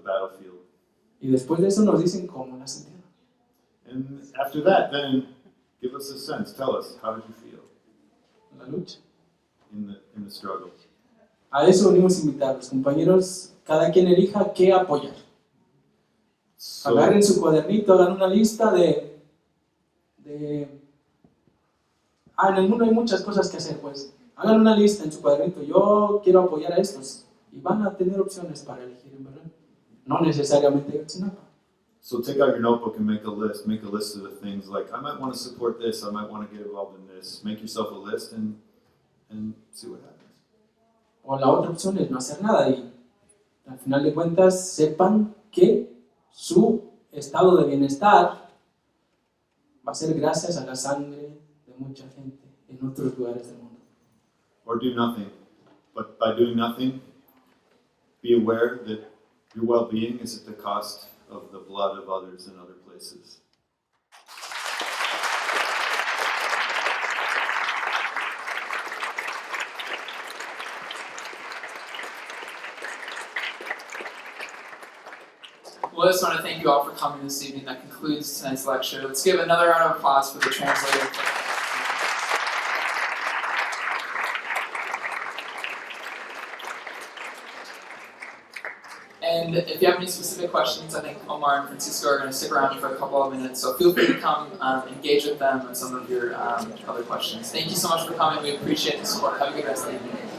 battlefield. Y después de eso nos dicen cómo la sintieron. And after that, then give us a sense. Tell us, how did you feel La lucha. in the struggle? A eso venimos a invitarlos, compañeros. Cada quien elija qué apoyar. So, Agarren su cuadernito, hagan una lista en el mundo hay muchas cosas que hacer, pues. Hagan una lista en su cuadernito. Yo quiero apoyar a estos. Y van a tener opciones para elegir, en verdad. No necesariamente Ayotzinapa. so take out your notebook and make a list. Make a list of the things like, I might want to support this, I might want to get involved in this. Make yourself a list and see what happens. O la otra opción es no hacer nada y al final de cuentas sepan que su estado de bienestar va a ser gracias a la sangre de mucha gente en otros lugares del mundo. Or do nothing. But by doing nothing, be aware that your well-being is at the cost of the blood of others in other places. Well, I just want to thank you all for coming this evening. That concludes tonight's lecture. Let's give another round of applause for the translator. And if you have any specific questions, I think Omar and Francisco are going to stick around for a couple of minutes. So feel free to come engage with them on some of your other questions. Thank you so much for coming. We appreciate the support. Have a good rest of the evening.